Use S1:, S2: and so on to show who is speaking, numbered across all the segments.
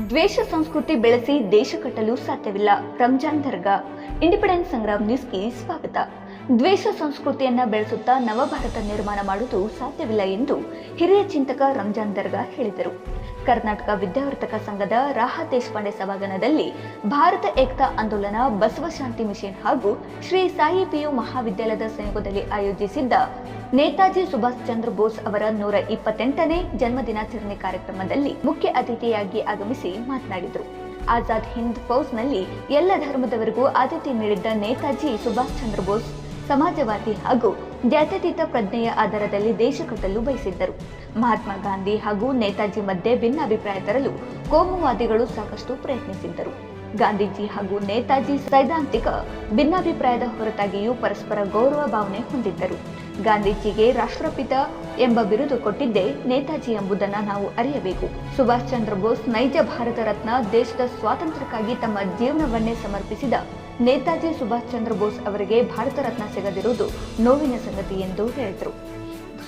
S1: ದ್ವೇಷ ಸಂಸ್ಕೃತಿ ಬೆಳೆಸಿ ದೇಶ ಕಟ್ಟಲು ಸಾಧ್ಯವಿಲ್ಲ. ರಂಜಾನ್ ದರ್ಗಾ. ಇಂಡಿಪೆಂಡೆನ್ಸ್ ಸಂಗ್ರಾಮ್ ನ್ಯೂಸ್ಗೆ ಸ್ವಾಗತ. ದ್ವೇಷ ಸಂಸ್ಕೃತಿಯನ್ನ ಬೆಳೆಸುತ್ತಾ ನವಭಾರತ ನಿರ್ಮಾಣ ಮಾಡುವುದು ಸಾಧ್ಯವಿಲ್ಲ ಎಂದು ಹಿರಿಯ ಚಿಂತಕ ರಂಜಾನ್ ದರ್ಗಾ ಹೇಳಿದರು. ಕರ್ನಾಟಕ ವಿದ್ಯಾವರ್ತಕ ಸಂಘದ ರಾಹ ದೇಶಪಾಂಡೆ ಸಭಾಂಗಣದಲ್ಲಿ ಭಾರತ ಏಕತಾ ಆಂದೋಲನ, ಬಸವ ಶಾಂತಿ ಮಿಷನ್ ಹಾಗೂ ಶ್ರೀ ಸಾಯಿ ಪಿಯು ಮಹಾವಿದ್ಯಾಲಯದ ಸಂಯೋಗದಲ್ಲಿ ಆಯೋಜಿಸಿದ್ದ ನೇತಾಜಿ ಸುಭಾಷ್ ಚಂದ್ರ ಬೋಸ್ ಅವರ 128ನೇ ಜನ್ಮದಿನಾಚರಣೆ ಕಾರ್ಯಕ್ರಮದಲ್ಲಿ ಮುಖ್ಯ ಅತಿಥಿಯಾಗಿ ಆಗಮಿಸಿ ಮಾತನಾಡಿದರು. ಆಜಾದ್ ಹಿಂದ್ ಫೌಜ್ನಲ್ಲಿ ಎಲ್ಲ ಧರ್ಮದವರಿಗೂ ಆದ್ಯತೆ ನೀಡಿದ್ದ ನೇತಾಜಿ ಸುಭಾಷ್ ಚಂದ್ರ ಬೋಸ್ ಸಮಾಜವಾದಿ ಹಾಗೂ ಜಾತ್ಯತೀತ ಪ್ರಜ್ಞೆಯ ಆಧಾರದಲ್ಲಿ ದೇಶ ಕಟ್ಟಲು ಬಯಸಿದ್ದರು. ಮಹಾತ್ಮ ಗಾಂಧಿ ಹಾಗೂ ನೇತಾಜಿ ಮಧ್ಯೆ ಭಿನ್ನಾಭಿಪ್ರಾಯ ತರಲು ಕೋಮುವಾದಿಗಳು ಸಾಕಷ್ಟು ಪ್ರಯತ್ನಿಸಿದ್ದರು. ಗಾಂಧೀಜಿ ಹಾಗೂ ನೇತಾಜಿ ಸೈದ್ಧಾಂತಿಕ ಭಿನ್ನಾಭಿಪ್ರಾಯದ ಹೊರತಾಗಿಯೂ ಪರಸ್ಪರ ಗೌರವ ಭಾವನೆ ಹೊಂದಿದ್ದರು. ಗಾಂಧೀಜಿಗೆ ರಾಷ್ಟ್ರಪಿತ ಎಂಬ ಬಿರುದು ಕೊಟ್ಟಿದ್ದೇ ನೇತಾಜಿ ಎಂಬುದನ್ನು ನಾವು ಅರಿಯಬೇಕು. ಸುಭಾಷ್ ಚಂದ್ರ ಬೋಸ್ ನೈಜ ಭಾರತ ರತ್ನ, ದೇಶದ ಸ್ವಾತಂತ್ರ್ಯಕ್ಕಾಗಿ ತಮ್ಮ ಜೀವನವನ್ನೇ ಸಮರ್ಪಿಸಿದ ನೇತಾಜಿ ಸುಭಾಷ್ ಚಂದ್ರ ಬೋಸ್ ಅವರಿಗೆ ಭಾರತ ರತ್ನ ಸಿಗದಿರುವುದು ನೋವಿನ ಸಂಗತಿ ಎಂದು ಹೇಳಿದರು.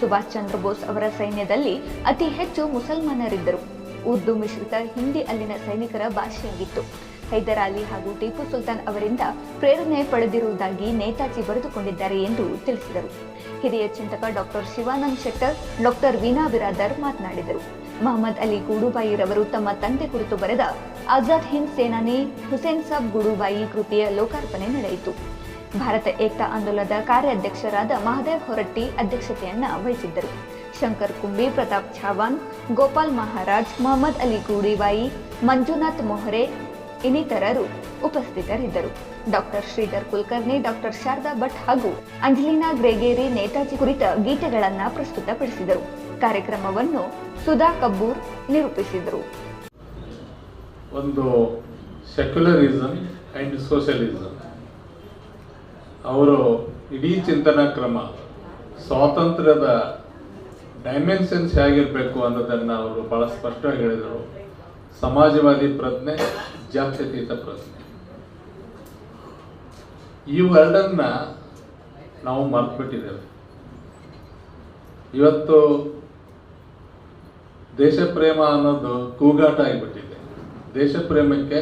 S1: ಸುಭಾಷ್ ಚಂದ್ರ ಬೋಸ್ ಅವರ ಸೈನ್ಯದಲ್ಲಿ ಅತಿ ಹೆಚ್ಚು ಮುಸಲ್ಮಾನರಿದ್ದರು. ಉರ್ದು ಮಿಶ್ರಿತ ಹಿಂದಿ ಅಲ್ಲಿನ ಸೈನಿಕರ ಭಾಷೆಯಾಗಿತ್ತು. ಹೈದರ್ ಅಲಿ ಹಾಗೂ ಟಿಪ್ಪು ಸುಲ್ತಾನ್ ಅವರಿಂದ ಪ್ರೇರಣೆ ಪಡೆದಿರುವುದಾಗಿ ನೇತಾಜಿ ಬರೆದುಕೊಂಡಿದ್ದಾರೆ ಎಂದು ತಿಳಿಸಿದರು. ಹಿರಿಯ ಚಿಂತಕ ಡಾಕ್ಟರ್ ಶಿವಾನಂದ್ ಶೆಟ್ಟರ್, ಡಾಕ್ಟರ್ ವೀಣಾ ಬಿರಾದರ್ ಮಾತನಾಡಿದರು. ಮಹಮ್ಮದ್ ಅಲಿ ಗೂಡುಬಾಯಿರವರು ತಮ್ಮ ತಂದೆ ಕುರಿತು ಬರೆದ ಆಜಾದ್ ಹಿಂದ್ ಸೇನಾನಿ ಹುಸೇನ್ ಸಾಬ್ ಗೂಡುಬಾಯಿ ಕೃತಿಯ ಲೋಕಾರ್ಪಣೆ ನಡೆಯಿತು. ಭಾರತ ಏಕತಾ ಆಂದೋಲನದ ಕಾರ್ಯಾಧ್ಯಕ್ಷರಾದ ಮಹದೇವ್ ಹೊರಟ್ಟಿ ಅಧ್ಯಕ್ಷತೆಯನ್ನ ವಹಿಸಿದ್ದರು. ಶಂಕರ್ ಕುಂಬಿ, ಪ್ರತಾಪ್ ಛಾವಾನ್, ಗೋಪಾಲ್ ಮಹಾರಾಜ್, ಮಹಮ್ಮದ್ ಅಲಿ ಗೂಡುಬಾಯಿ, ಮಂಜುನಾಥ್ ಮೊಹರೆ ಇನ್ನಿತರರು ಉಪಸ್ಥಿತರಿದ್ದರು. ಡಾಕ್ಟರ್ ಶ್ರೀಧರ್ ಕುಲಕರ್ಣಿ, ಡಾಕ್ಟರ್ ಶಾರದಾ ಭಟ್ ಹಾಗೂ ಅಂಜಲಿನಾ ಗ್ರೆಗೇರಿ ನೇತಾಜಿ ಕುರಿತ ಗೀತೆಗಳನ್ನು ಪ್ರಸ್ತುತಪಡಿಸಿದರು. ಕಾರ್ಯಕ್ರಮವನ್ನು ಸುಧಾ ಕಬ್ಬೂರ್ ನಿರೂಪಿಸಿದರು.
S2: ಒಂದು ಸೆಕ್ಯುಲರಿಸಮ್ ಅಂಡ್ ಸೋಷಿಯಲಿಸಮ್ ಅವರು ಇಡೀ ಚಿಂತನಾ ಕ್ರಮ ಸ್ವಾತಂತ್ರ್ಯದ ಡೈಮೆನ್ಷನ್ಸ್ ಹೇಗಿರಬೇಕು ಅನ್ನೋದನ್ನು ಅವರು ಬಹಳ ಸ್ಪಷ್ಟವಾಗಿ ಹೇಳಿದರು. ಸಮಾಜವಾದಿ ಪ್ರಜ್ಞೆ, ಜಾತ್ಯತೀತ ಪ್ರಜ್ಞೆ, ಇವೆರಡನ್ನ ನಾವು ಮರೆತುಬಿಟ್ಟಿದ್ದೇವೆ. ಇವತ್ತು ದೇಶ ಪ್ರೇಮ ಅನ್ನೋದು ಕೂಗಾಟ ಆಗಿಬಿಟ್ಟಿದೆ. ದೇಶ ಪ್ರೇಮಕ್ಕೆ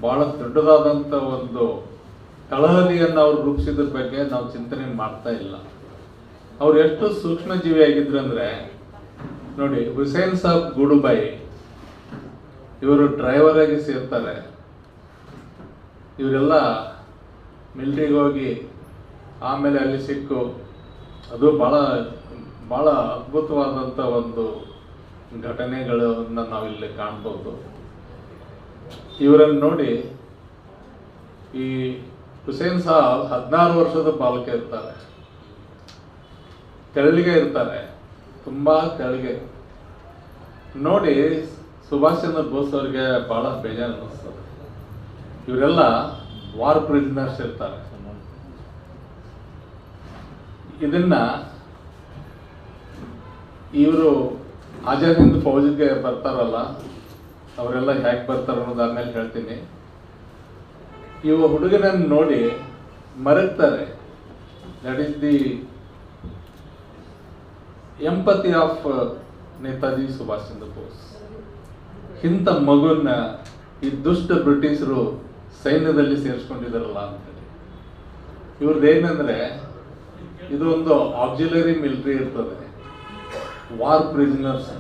S2: ಬಹಳ ದೊಡ್ಡದಾದಂಥ ಒಂದು ತಳಹದಿಯನ್ನು ಅವರು ರೂಪಿಸಿದ್ರ ಬಗ್ಗೆ ನಾವು ಚಿಂತನೆ ಮಾಡ್ತಾ ಇಲ್ಲ. ಅವ್ರು ಎಷ್ಟು ಸೂಕ್ಷ್ಮ ಜೀವಿ ಆಗಿದ್ರು ಅಂದರೆ ನೋಡಿ, ಹುಸೇನ್ ಸಾಬ್ ಗೂಡುಬಾಯಿ ಇವರು ಡ್ರೈವರ್ ಆಗಿ ಸೇರ್ತಾರೆ. ಇವರೆಲ್ಲ ಮಿಲಿಟರಿಗೆ ಹೋಗಿ ಆಮೇಲೆ ಅಲ್ಲಿ ಸಿಕ್ಕು, ಅದು ಭಾಳ ಅದ್ಭುತವಾದಂಥ ಒಂದು ಘಟನೆಗಳನ್ನು ನಾವಿಲ್ಲಿ ಕಾಣ್ಬೋದು. ಇವರನ್ನು ನೋಡಿ, ಈ ಹುಸೇನ್ ಸಾಬ್ 16 ವರ್ಷದ ಬಾಲಕ ಇರ್ತಾರೆ, ತೆಳ್ಳಗೆ ಇರ್ತಾರೆ, ತುಂಬ ತೆಳ್ಳಗೆ ನೋಡಿ ಸುಭಾಷ್ ಚಂದ್ರ ಬೋಸ್ ಅವರಿಗೆ ಬಹಳ ಬೇಜಾರು ಅನ್ನಿಸ್ತದೆ. ಇವರೆಲ್ಲ ವಾರ್ ಪ್ರಿಸನರ್ಸ್ ಇರ್ತಾರೆ. ಇದನ್ನ ಇವರು ಆಜಾದ್ ಹಿಂದ್ ಫೌಜ್ಗೆ ಬರ್ತಾರಲ್ಲ, ಅವರೆಲ್ಲ ಹೇಗೆ ಬರ್ತಾರೆ ಅನ್ನೋದು ಆಮೇಲೆ ಹೇಳ್ತೀನಿ. ಇವ ಹುಡುಗನನ್ನು ನೋಡಿ ಮರೆತಾರೆ. That is the empathy of Netaji Subhash Chandra Bose. ಇಂಥ ಮಗುವನ್ನ ಈ ದುಷ್ಟ ಬ್ರಿಟಿಷರು ಸೈನ್ಯದಲ್ಲಿ ಸೇರಿಸ್ಕೊಂಡಿದ್ದಾರಲ್ಲ ಅಂತೇಳಿ. ಇವ್ರದ್ದು ಏನಂದ್ರೆ, ಇದು ಒಂದು ಆಕ್ಸಿಲರಿ ಮಿಲಿಟರಿ ಇರ್ತದೆ, ವಾರ್ ಪ್ರಿಸನರ್ಸ್.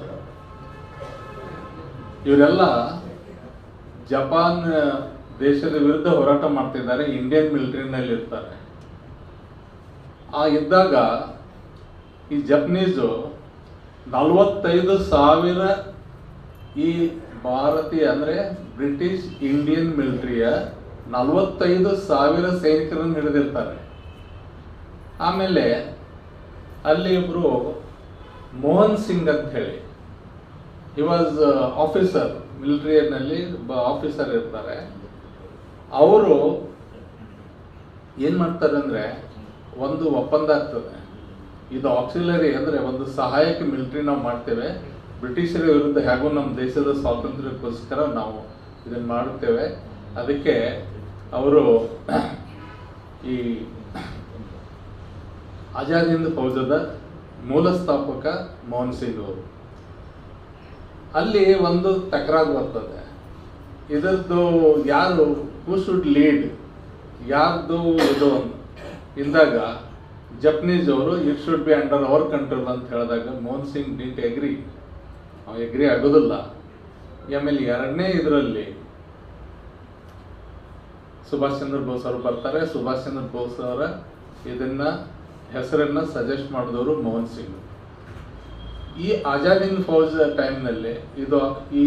S2: ಇವರೆಲ್ಲ ಜಪಾನ್ ದೇಶದ ವಿರುದ್ಧ ಹೋರಾಟ ಮಾಡ್ತಿದ್ದಾರೆ, ಇಂಡಿಯನ್ ಮಿಲಿಟರಿನಲ್ಲಿ ಇರ್ತಾರೆ. ಇದ್ದಾಗ ಈ ಜಪನೀಸು 45,000 ಈ ಭಾರತೀಯ ಅಂದರೆ ಬ್ರಿಟಿಷ್ ಇಂಡಿಯನ್ ಮಿಲಿಟರಿಯ 45,000 ಸೈನಿಕರನ್ನು ಹಿಡಿದಿರ್ತಾರೆ. ಆಮೇಲೆ ಅಲ್ಲಿ ಒಬ್ಬರು ಮೋಹನ್ ಸಿಂಗ್ ಅಂತ ಹೇಳಿ, ಹಿ ವಾಸ್ ಆಫೀಸರ್, ಮಿಲಿಟರಿಯಲ್ಲಿ ಆಫೀಸರ್ ಇರ್ತಾರೆ. ಅವರು ಏನು ಮಾಡ್ತಾರೆ ಅಂದರೆ, ಒಂದು ಒಪ್ಪಂದ ಆಗ್ತದೆ. ಇದು ಆಕ್ಸಿಲರಿ ಅಂದರೆ ಒಂದು ಸಹಾಯಕ ಮಿಲಿಟರಿ ನಾವು ಮಾಡ್ತೇವೆ, ಬ್ರಿಟಿಷರ ವಿರುದ್ಧ ಹೇಗೂ ನಮ್ಮ ದೇಶದ ಸ್ವಾತಂತ್ರ್ಯಕ್ಕೋಸ್ಕರ ನಾವು ಇದನ್ನು ಮಾಡುತ್ತೇವೆ. ಅದಕ್ಕೆ ಅವರು ಈ ಆಜಾದ್ ಹಿಂದ್ ಫೌಜದ ಮೂಲ ಸ್ಥಾಪಕ ಮೋಹನ್ ಸಿಂಗ್ ಅವರು. ಅಲ್ಲಿ ಒಂದು ತಕರಾರು ಬರ್ತದೆ. ಇದರದ್ದು ಯಾರು ಹೂ ಶುಡ್ ಲೀಡ್, ಯಾರ್ದು ಇದು ಇಂದಾಗ ಜಪನೀಸ್ ಅವರು it should be under hour control ಅಂತ ಹೇಳಿದಾಗ ಮೋಹನ್ ಸಿಂಗ್ ಡಿಂಟ್ ಎಗ್ರಿ ಆಗೋದಿಲ್ಲ. ಆಮೇಲೆ ಎರಡನೇ ಇದರಲ್ಲಿ ಸುಭಾಷ್ ಚಂದ್ರ ಬೋಸ್ ಅವರು ಬರ್ತಾರೆ. ಸುಭಾಷ್ ಚಂದ್ರ ಬೋಸ್ ಅವರ ಇದನ್ನ ಹೆಸರನ್ನ ಸಜೆಸ್ಟ್ ಮಾಡಿದವರು ಮೋಹನ್ ಸಿಂಗ್. ಈ ಆಜಾದ್ ಹಿಂದ್ ಫೌಜ್ ಟೈಮ್ನಲ್ಲಿ ಇದು ಈ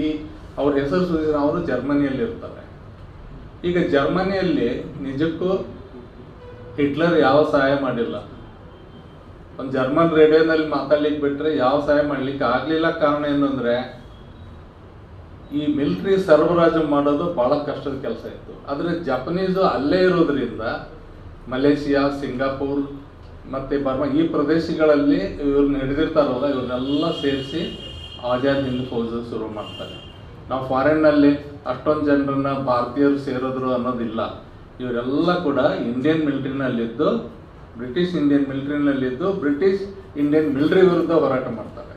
S2: ಅವ್ರ ಹೆಸರು ಸೂಚಿಸಿದ ಅವರು ಜರ್ಮನಿಯಲ್ಲಿ ಇರ್ತಾರೆ. ಈಗ ಜರ್ಮನಿಯಲ್ಲಿ ನಿಜಕ್ಕೂ ಹಿಟ್ಲರ್ ಯಾವ ಸಹಾಯ ಮಾಡಿಲ್ಲ. ಒಂದು ಜರ್ಮನ್ ರೇಡಿಯೋನಲ್ಲಿ ಮಾತಾಡ್ಲಿಕ್ಕೆ ಬಿಟ್ರೆ ಯಾವ ಸಹಾಯ ಮಾಡ್ಲಿಕ್ಕೆ ಆಗ್ಲಿಲ್ಲ. ಕಾರಣ ಏನಂದ್ರೆ ಈ ಮಿಲಿಟರಿ ಸರಬರಾಜು ಮಾಡೋದು ಬಹಳ ಕಷ್ಟದ ಕೆಲಸ ಇತ್ತು. ಆದ್ರೆ ಜಪನೀಸು ಅಲ್ಲೇ ಇರೋದ್ರಿಂದ ಮಲೇಷಿಯಾ, ಸಿಂಗಾಪುರ್ ಮತ್ತೆ ಬರ್ಮಾ ಈ ಪ್ರದೇಶಗಳಲ್ಲಿ ಇವ್ರನ್ನ ಹಿಡಿದಿರ್ತಾರಲ್ಲ, ಇವ್ರನ್ನೆಲ್ಲ ಸೇರಿಸಿ ಆಜಾದ್ ಹಿಂದ್ ಫೌಜ್ ಶುರು ಮಾಡ್ತಾರೆ. ನಾವು ಫಾರಿನ್ನಲ್ಲಿ ಅಷ್ಟೊಂದು ಜನರನ್ನ ಭಾರತೀಯರು ಸೇರಿದ್ರು ಅನ್ನೋದಿಲ್ಲ. ಇವರೆಲ್ಲ ಕೂಡ ಇಂಡಿಯನ್ ಮಿಲಿಟರಿನಲ್ಲಿದ್ದು, ಬ್ರಿಟಿಷ್ ಇಂಡಿಯನ್ ಮಿಲಿಟರಿನಲ್ಲಿದ್ದು ಬ್ರಿಟಿಷ್ ಇಂಡಿಯನ್ ಮಿಲಿಟರಿ ವಿರುದ್ಧ ಹೋರಾಟ ಮಾಡ್ತಾರೆ.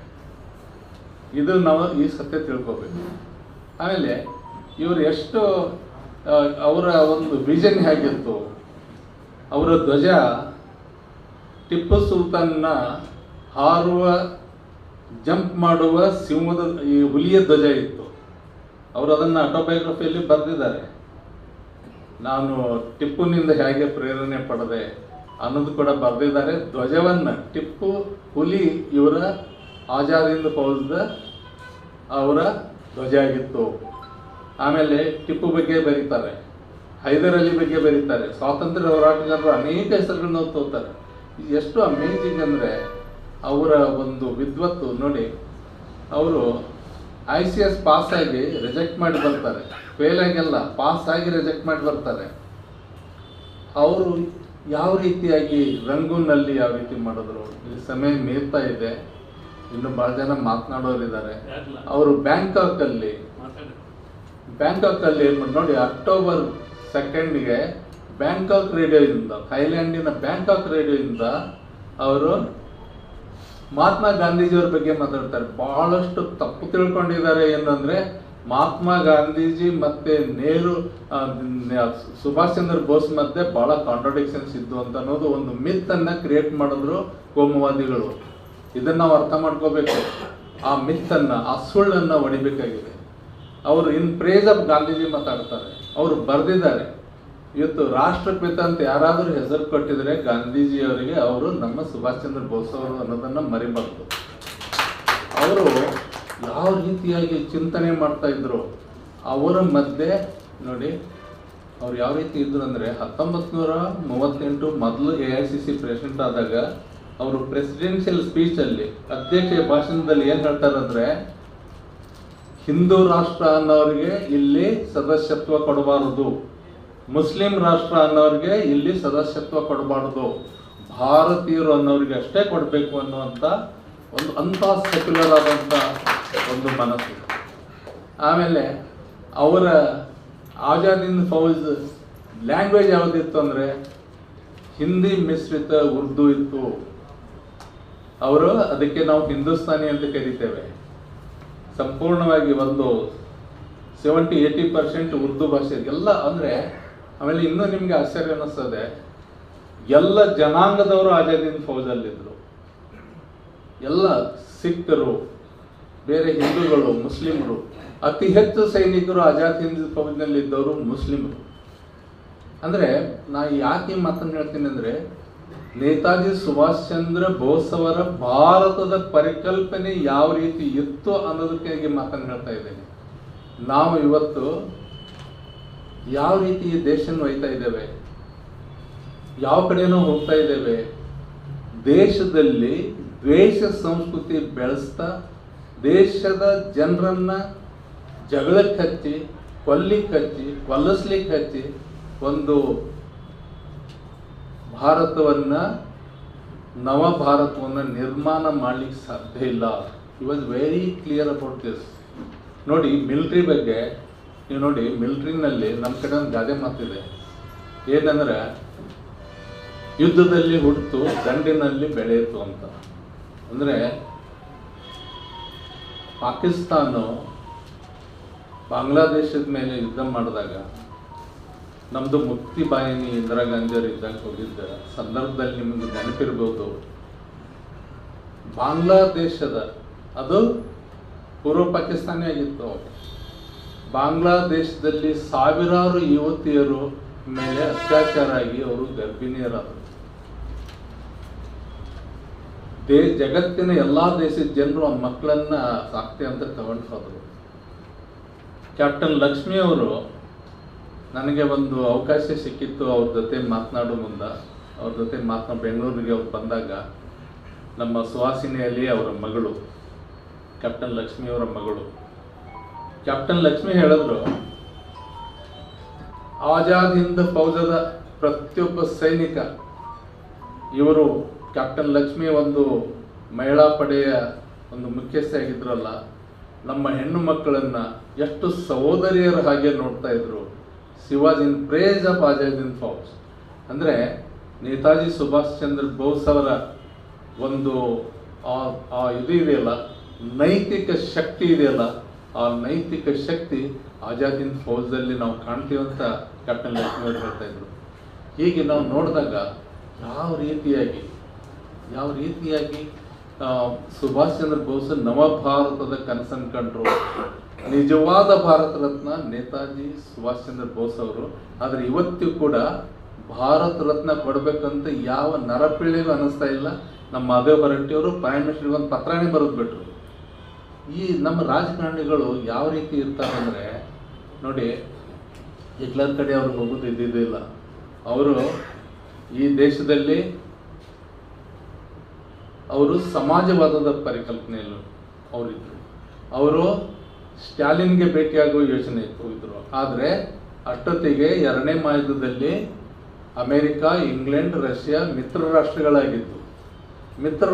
S2: ಇದು ನಾವು ಈ ಸತ್ಯ ತಿಳ್ಕೋಬೇಕು. ಆಮೇಲೆ ಇವರು ಎಷ್ಟು ಅವರ ಒಂದು ವಿಷನ್ ಹೇಗಿತ್ತು, ಅವರ ಧ್ವಜ ಟಿಪ್ಪು ಸುಲ್ತಾನ್ನ ಹಾರುವ ಜಂಪ್ ಮಾಡುವ ಸಿಂಹದ ಈ ಹುಲಿಯ ಧ್ವಜ ಇತ್ತು. ಅವರು ಅದನ್ನು ಆಟೋಬಯೋಗ್ರಫಿಯಲ್ಲಿ ಬರೆದಿದ್ದಾರೆ. ನಾನು ಟಿಪ್ಪುನಿಂದ ಹೇಗೆ ಪ್ರೇರಣೆ ಪಡೆದೆ ಅನ್ನೋದು ಕೂಡ ಬರೆದಿದ್ದಾರೆ. ಧ್ವಜವನ್ನ ಟಿಪ್ಪು ಹುಲಿ ಇವರ ಆಜಾದ್ ಹಿಂದ್ ಫೌಜ್ದ ಅವರ ಧ್ವಜ ಆಗಿತ್ತು. ಆಮೇಲೆ ಟಿಪ್ಪು ಬಗ್ಗೆ ಬರೀತಾರೆ, ಹೈದರ್ ಅಲಿ ಬಗ್ಗೆ ಬರೀತಾರೆ, ಸ್ವಾತಂತ್ರ್ಯ ಹೋರಾಟಗಾರರು ಅನೇಕ ಹೆಸರುಗಳನ್ನ ತೋತಾರೆ. ಎಷ್ಟು ಅಮೇಜಿಂಗ್ ಅಂದರೆ ಅವರ ಒಂದು ವಿದ್ವತ್ತು ನೋಡಿ. ಅವರು ICS ಪಾಸ್ ಆಗಿ ರಿಜೆಕ್ಟ್ ಮಾಡಿ ಬರ್ತಾರೆ, ಫೇಲ್ ಆಗಿಲ್ಲ, ಪಾಸ್ ಆಗಿ ರಿಜೆಕ್ಟ್ ಮಾಡಿ ಬರ್ತಾರೆ. ಅವರು ಯಾವ ರೀತಿಯಾಗಿ ರಂಗೂನಲ್ಲಿ ಯಾವ ರೀತಿ ಮಾಡಿದ್ರು. ಈ ಸಮಯ ಮೀರ್ತಾ ಇದೆ, ಇನ್ನು ಬಹಳ ಜನ ಮಾತನಾಡೋರಿದ್ದಾರೆ. ಅವರು ಬ್ಯಾಂಕಾಕ್ ಅಲ್ಲಿ ನೋಡಿ ಅಕ್ಟೋಬರ್ 2ಗೆ ಬ್ಯಾಂಕಾಕ್ ರೇಡಿಯೋದಿಂದ, ಥೈಲ್ಯಾಂಡಿನ ಬ್ಯಾಂಕಾಕ್ ರೇಡಿಯೋದಿಂದ ಅವರು ಮಹಾತ್ಮ ಗಾಂಧೀಜಿಯವ್ರ ಬಗ್ಗೆ ಮಾತಾಡ್ತಾರೆ. ಬಹಳಷ್ಟು ತಪ್ಪು ತಿಳ್ಕೊಂಡಿದ್ದಾರೆ. ಏನಂದ್ರೆ ಮಹಾತ್ಮ ಗಾಂಧೀಜಿ ಮತ್ತೆ ಸುಭಾಷ್ ಚಂದ್ರ ಬೋಸ್ ಮಧ್ಯೆ ಬಹಳ ಕಾಂಟ್ರಡಿಕ್ಷನ್ಸ್ ಇದ್ದು ಅಂತ ಅನ್ನೋದು ಒಂದು ಮಿತ್ ಅನ್ನ ಕ್ರಿಯೇಟ್ ಮಾಡಿದ್ರು ಕೋಮುವಾದಿಗಳು. ಇದನ್ನ ನಾವು ಅರ್ಥ ಮಾಡ್ಕೋಬೇಕು. ಆ ಮಿತ್ ಅನ್ನ, ಆ ಸುಳ್ಳನ್ನ ಹೊಡಿಬೇಕಾಗಿದೆ. ಅವರು ಇನ್ ಪ್ರೇಸ್ ಆಫ್ ಗಾಂಧೀಜಿ ಮಾತಾಡ್ತಾರೆ. ಅವರು ಬರೆದಿದ್ದಾರೆ, ಇವತ್ತು ರಾಷ್ಟ್ರಪಿತ ಅಂತ ಯಾರಾದರೂ ಹೆಸರು ಕೊಟ್ಟಿದ್ರೆ ಗಾಂಧೀಜಿಯವರಿಗೆ ಅವರು ನಮ್ಮ ಸುಭಾಷ್ ಚಂದ್ರ ಬೋಸ್ ಅವರು ಅನ್ನೋದನ್ನ ಮರಿಬಾರ್ದು. ಅವರು ಯಾವ ರೀತಿಯಾಗಿ ಚಿಂತನೆ ಮಾಡ್ತಾ ಇದ್ರು ಅವರ ಮಧ್ಯೆ ನೋಡಿ. ಅವ್ರು ಯಾವ ರೀತಿ ಇದ್ರು ಅಂದ್ರೆ 1938 ಮೊದಲು AICC ಪ್ರೆಸಿಡೆಂಟ್ ಆದಾಗ ಅವರು ಪ್ರೆಸಿಡೆನ್ಷಿಯಲ್ ಸ್ಪೀಚ್ ಅಲ್ಲಿ, ಅಧ್ಯಕ್ಷ ಭಾಷಣದಲ್ಲಿ ಏನ್ ಹೇಳ್ತಾರಂದ್ರೆ, ಹಿಂದೂ ರಾಷ್ಟ್ರ ಅನ್ನೋರಿಗೆ ಇಲ್ಲಿ ಸದಸ್ಯತ್ವ ಕೊಡಬಾರದು, ಮುಸ್ಲಿಂ ರಾಷ್ಟ್ರ ಅನ್ನೋರಿಗೆ ಇಲ್ಲಿ ಸದಸ್ಯತ್ವ ಕೊಡಬಾರದು, ಭಾರತೀಯರು ಅನ್ನೋರಿಗೆ ಅಷ್ಟೇ ಕೊಡಬೇಕು ಅನ್ನುವಂಥ ಒಂದು ಅಂಥ ಸೆಕ್ಯುಲರ್ ಆದಂಥ ಒಂದು ಮನಸ್ಸು. ಆಮೇಲೆ ಅವರ ಆಜಾದ್ ಹಿಂದ್ ಫೌಜ್ ಲ್ಯಾಂಗ್ವೇಜ್ ಯಾವುದಿತ್ತು ಅಂದರೆ ಹಿಂದಿ ಮಿಶ್ರಿತ ಉರ್ದು ಇತ್ತು. ಅವರು ಅದಕ್ಕೆ ನಾವು ಹಿಂದೂಸ್ತಾನಿ ಅಂತ ಕರಿತೇವೆ. ಸಂಪೂರ್ಣವಾಗಿ ಒಂದು 70-80% ಉರ್ದು ಭಾಷೆ ಎಲ್ಲ ಅಂದರೆ. ಆಮೇಲೆ ಇನ್ನೂ ನಿಮಗೆ ಆಶ್ಚರ್ಯ ಅನ್ನಿಸ್ತದೆ, ಎಲ್ಲ ಜನಾಂಗದವರು ಆಜಾದ್ ಹಿಂದ್ ಫೌಜಲ್ಲಿದ್ದರು. ಎಲ್ಲ ಸಿಖ್ಖರು, ಬೇರೆ ಹಿಂದೂಗಳು, ಮುಸ್ಲಿಮರು, ಅತಿ ಹೆಚ್ಚು ಸೈನಿಕರು ಆಜಾದ್ ಹಿಂದ್ ಫೌಜ್ನಲ್ಲಿದ್ದವರು ಮುಸ್ಲಿಮರು. ಅಂದರೆ ನಾ ಯಾಕೆ ಮಾತನ್ನು ಹೇಳ್ತೀನಿ ಅಂದರೆ, ನೇತಾಜಿ ಸುಭಾಷ್ ಚಂದ್ರ ಬೋಸ್ ಅವರ ಭಾರತದ ಪರಿಕಲ್ಪನೆ ಯಾವ ರೀತಿ ಇತ್ತು ಅನ್ನೋದಕ್ಕಾಗಿ ಮಾತನ್ನು ಹೇಳ್ತಾ ಇದ್ದೇನೆ. ನಾವು ಇವತ್ತು ಯಾವ ರೀತಿ ಈ ದೇಶವನ್ನು ಒಯ್ತಾ ಇದ್ದೇವೆ, ಯಾವ ಕಡೆನೋ ಹೋಗ್ತಾ ಇದ್ದೇವೆ. ದೇಶದಲ್ಲಿ ದ್ವೇಷ ಸಂಸ್ಕೃತಿ ಬೆಳೆಸ್ತಾ ದೇಶದ ಜನರನ್ನ ಜಗಳಕ್ಕೆ ಹಚ್ಚಿ, ಕೊಲ್ಲಿಕ್ಕೆ ಹಚ್ಚಿ, ಕೊಲ್ಲಿಸ್ಲಿಕ್ಕೆ ಹಚ್ಚಿ ಒಂದು ಭಾರತವನ್ನ, ನವ ಭಾರತವನ್ನ ನಿರ್ಮಾಣ ಮಾಡ್ಲಿಕ್ಕೆ ಸಾಧ್ಯ ಇಲ್ಲ. He was very clear about this. ನೋಡಿ ಮಿಲಿಟ್ರಿ ಬಗ್ಗೆ ನೀವು ನೋಡಿ, ಮಿಲಿಟ್ರಿನಲ್ಲಿ ನಮ್ಮ ಕಡೆ ಒಂದು ಗಾದೆ ಮಾತಿದೆ ಏನಂದ್ರೆ, ಯುದ್ಧದಲ್ಲಿ ಹುಟ್ಟು ದಂಡಿನಲ್ಲಿ ಬೆಳೆಯಿತು ಅಂತ. ಅಂದರೆ ಪಾಕಿಸ್ತಾನ ಬಾಂಗ್ಲಾದೇಶದ ಮೇಲೆ ಯುದ್ಧ ಮಾಡಿದಾಗ ನಮ್ಮದು ಮುಕ್ತಿ ಬಾಹಿನಿ ಇಂದಿರಾ ಗಾಂಧಿಯವರು ಇದ್ದಾಗ ಹೋಗಿದ್ದ ಸಂದರ್ಭದಲ್ಲಿ ನಿಮಗೆ ನೆನಪಿರ್ಬೋದು. ಬಾಂಗ್ಲಾದೇಶದ ಅದು ಪೂರ್ವ ಪಾಕಿಸ್ತಾನ ಆಗಿತ್ತು. ಬಾಂಗ್ಲಾದೇಶದಲ್ಲಿ ಸಾವಿರಾರು ಯುವತಿಯರು ಮೇಲೆ ಅತ್ಯಾಚಾರ ಆಗಿ ಅವರು ಗರ್ಭಿಣಿಯರಾದರು. ಜಗತ್ತಿನ ಎಲ್ಲ ದೇಶದ ಜನರು ಆ ಮಕ್ಕಳನ್ನ ಸಾಕ್ತಿ ಅಂತ ತಗೊಂಡು ಹೋದರು. ಕ್ಯಾಪ್ಟನ್ ಲಕ್ಷ್ಮಿ ಅವರು ನನಗೆ ಒಂದು ಅವಕಾಶ ಸಿಕ್ಕಿತ್ತು ಅವ್ರ ಜೊತೆ ಮಾತನಾಡೋ ಮುಂದೆ. ಅವ್ರ ಜೊತೆ ಬೆಂಗಳೂರಿಗೆ ಅವ್ರು ಬಂದಾಗ ನಮ್ಮ ಸುಹಾಸಿನಿಯಲ್ಲಿ ಅವರ ಮಗಳು ಕ್ಯಾಪ್ಟನ್ ಲಕ್ಷ್ಮಿ ಅವರ ಮಗಳು ಕ್ಯಾಪ್ಟನ್ ಲಕ್ಷ್ಮಿ ಹೇಳಿದ್ರು, ಆಜಾದ್ ಹಿಂದ್ ಫೌಜದ ಪ್ರತಿಯೊಬ್ಬ ಸೈನಿಕ, ಇವರು ಕ್ಯಾಪ್ಟನ್ ಲಕ್ಷ್ಮಿ ಒಂದು ಮಹಿಳಾ ಪಡೆಯ ಒಂದು ಮುಖ್ಯಸ್ಥೆ ಆಗಿದ್ರಲ್ಲ, ನಮ್ಮ ಹೆಣ್ಣು ಮಕ್ಕಳನ್ನ ಎಷ್ಟು ಸಹೋದರಿಯರ ಹಾಗೆ ನೋಡ್ತಾ ಇದ್ರು. ಶಿವಾಜ್ ಇನ್ ಪ್ರೇಜ್ ಆಫ್ ಆಜಾದ್ ಹಿಂದ್ ಫೌಜ್ ಅಂದರೆ ನೇತಾಜಿ ಸುಭಾಷ್ ಚಂದ್ರ ಬೋಸ್ ಅವರ ಒಂದು ಇದು ಇದೆಯಲ್ಲ, ನೈತಿಕ ಶಕ್ತಿ ಇದೆಯಲ್ಲ, ಆ ನೈತಿಕ ಶಕ್ತಿ ಆಜಾದ್ ಹಿಂದ್ ಫೌಜಲ್ಲಿ ನಾವು ಕಾಣ್ತೀವಿ ಅಂತ ಕ್ಯಾಪ್ಟನ್ ಲಕ್ಷ್ಮಿ ಅವರು ಹೇಳ್ತಾ ಇದ್ರು. ಹೀಗೆ ನಾವು ನೋಡಿದಾಗ ಯಾವ ರೀತಿಯಾಗಿ ಸುಭಾಷ್ ಚಂದ್ರ ಬೋಸ್ ನವ ಭಾರತದ ಕನಸನ್ನು ಕಂಡ್ರು. ನಿಜವಾದ ಭಾರತ ರತ್ನ ನೇತಾಜಿ ಸುಭಾಷ್ ಚಂದ್ರ ಬೋಸ್ ಅವರು. ಆದರೆ ಇವತ್ತು ಕೂಡ ಭಾರತ ರತ್ನ ಕೊಡಬೇಕಂತ ಯಾವ ನರಪಿಳ್ಳಿಗೂ ಅನ್ನಿಸ್ತಾ ಇಲ್ಲ. ನಮ್ಮ ಮಾದೇವ್ ಹೊರಟ್ಟಿಯವರು ಪ್ರೈಮ್ ಮಿನಿಸ್ಟರ್ಗೆ ಒಂದು ಪತ್ರನೇ ಬರೆದು ಬಿಟ್ರು. ಈ ನಮ್ಮ ರಾಜಕಾರಣಿಗಳು ಯಾವ ರೀತಿ ಇರ್ತಾರೆ ಅಂದರೆ ನೋಡಿ, ಹಿಟ್ಲರ್ ಕಡೆ ಅವ್ರು ಹೋಗೋದು ಇದ್ದಿದ್ದಿಲ್ಲ. ಅವರು ಈ ದೇಶದಲ್ಲಿ ಅವರು ಸಮಾಜವಾದದ ಪರಿಕಲ್ಪನೆಯಲ್ಲೂ ಅವರಿದ್ದರು. ಅವರು ಸ್ಟಾಲಿನ್ಗೆ ಭೇಟಿಯಾಗುವ ಯೋಚನೆ ಹೋಗಿದ್ರು. ಆದರೆ ಅಷ್ಟೊತ್ತಿಗೆ ಎರಡನೇ ಮಹಾಯುದ್ಧದಲ್ಲಿ ಅಮೇರಿಕ, ಇಂಗ್ಲೆಂಡ್, ರಷ್ಯಾ ಮಿತ್ರ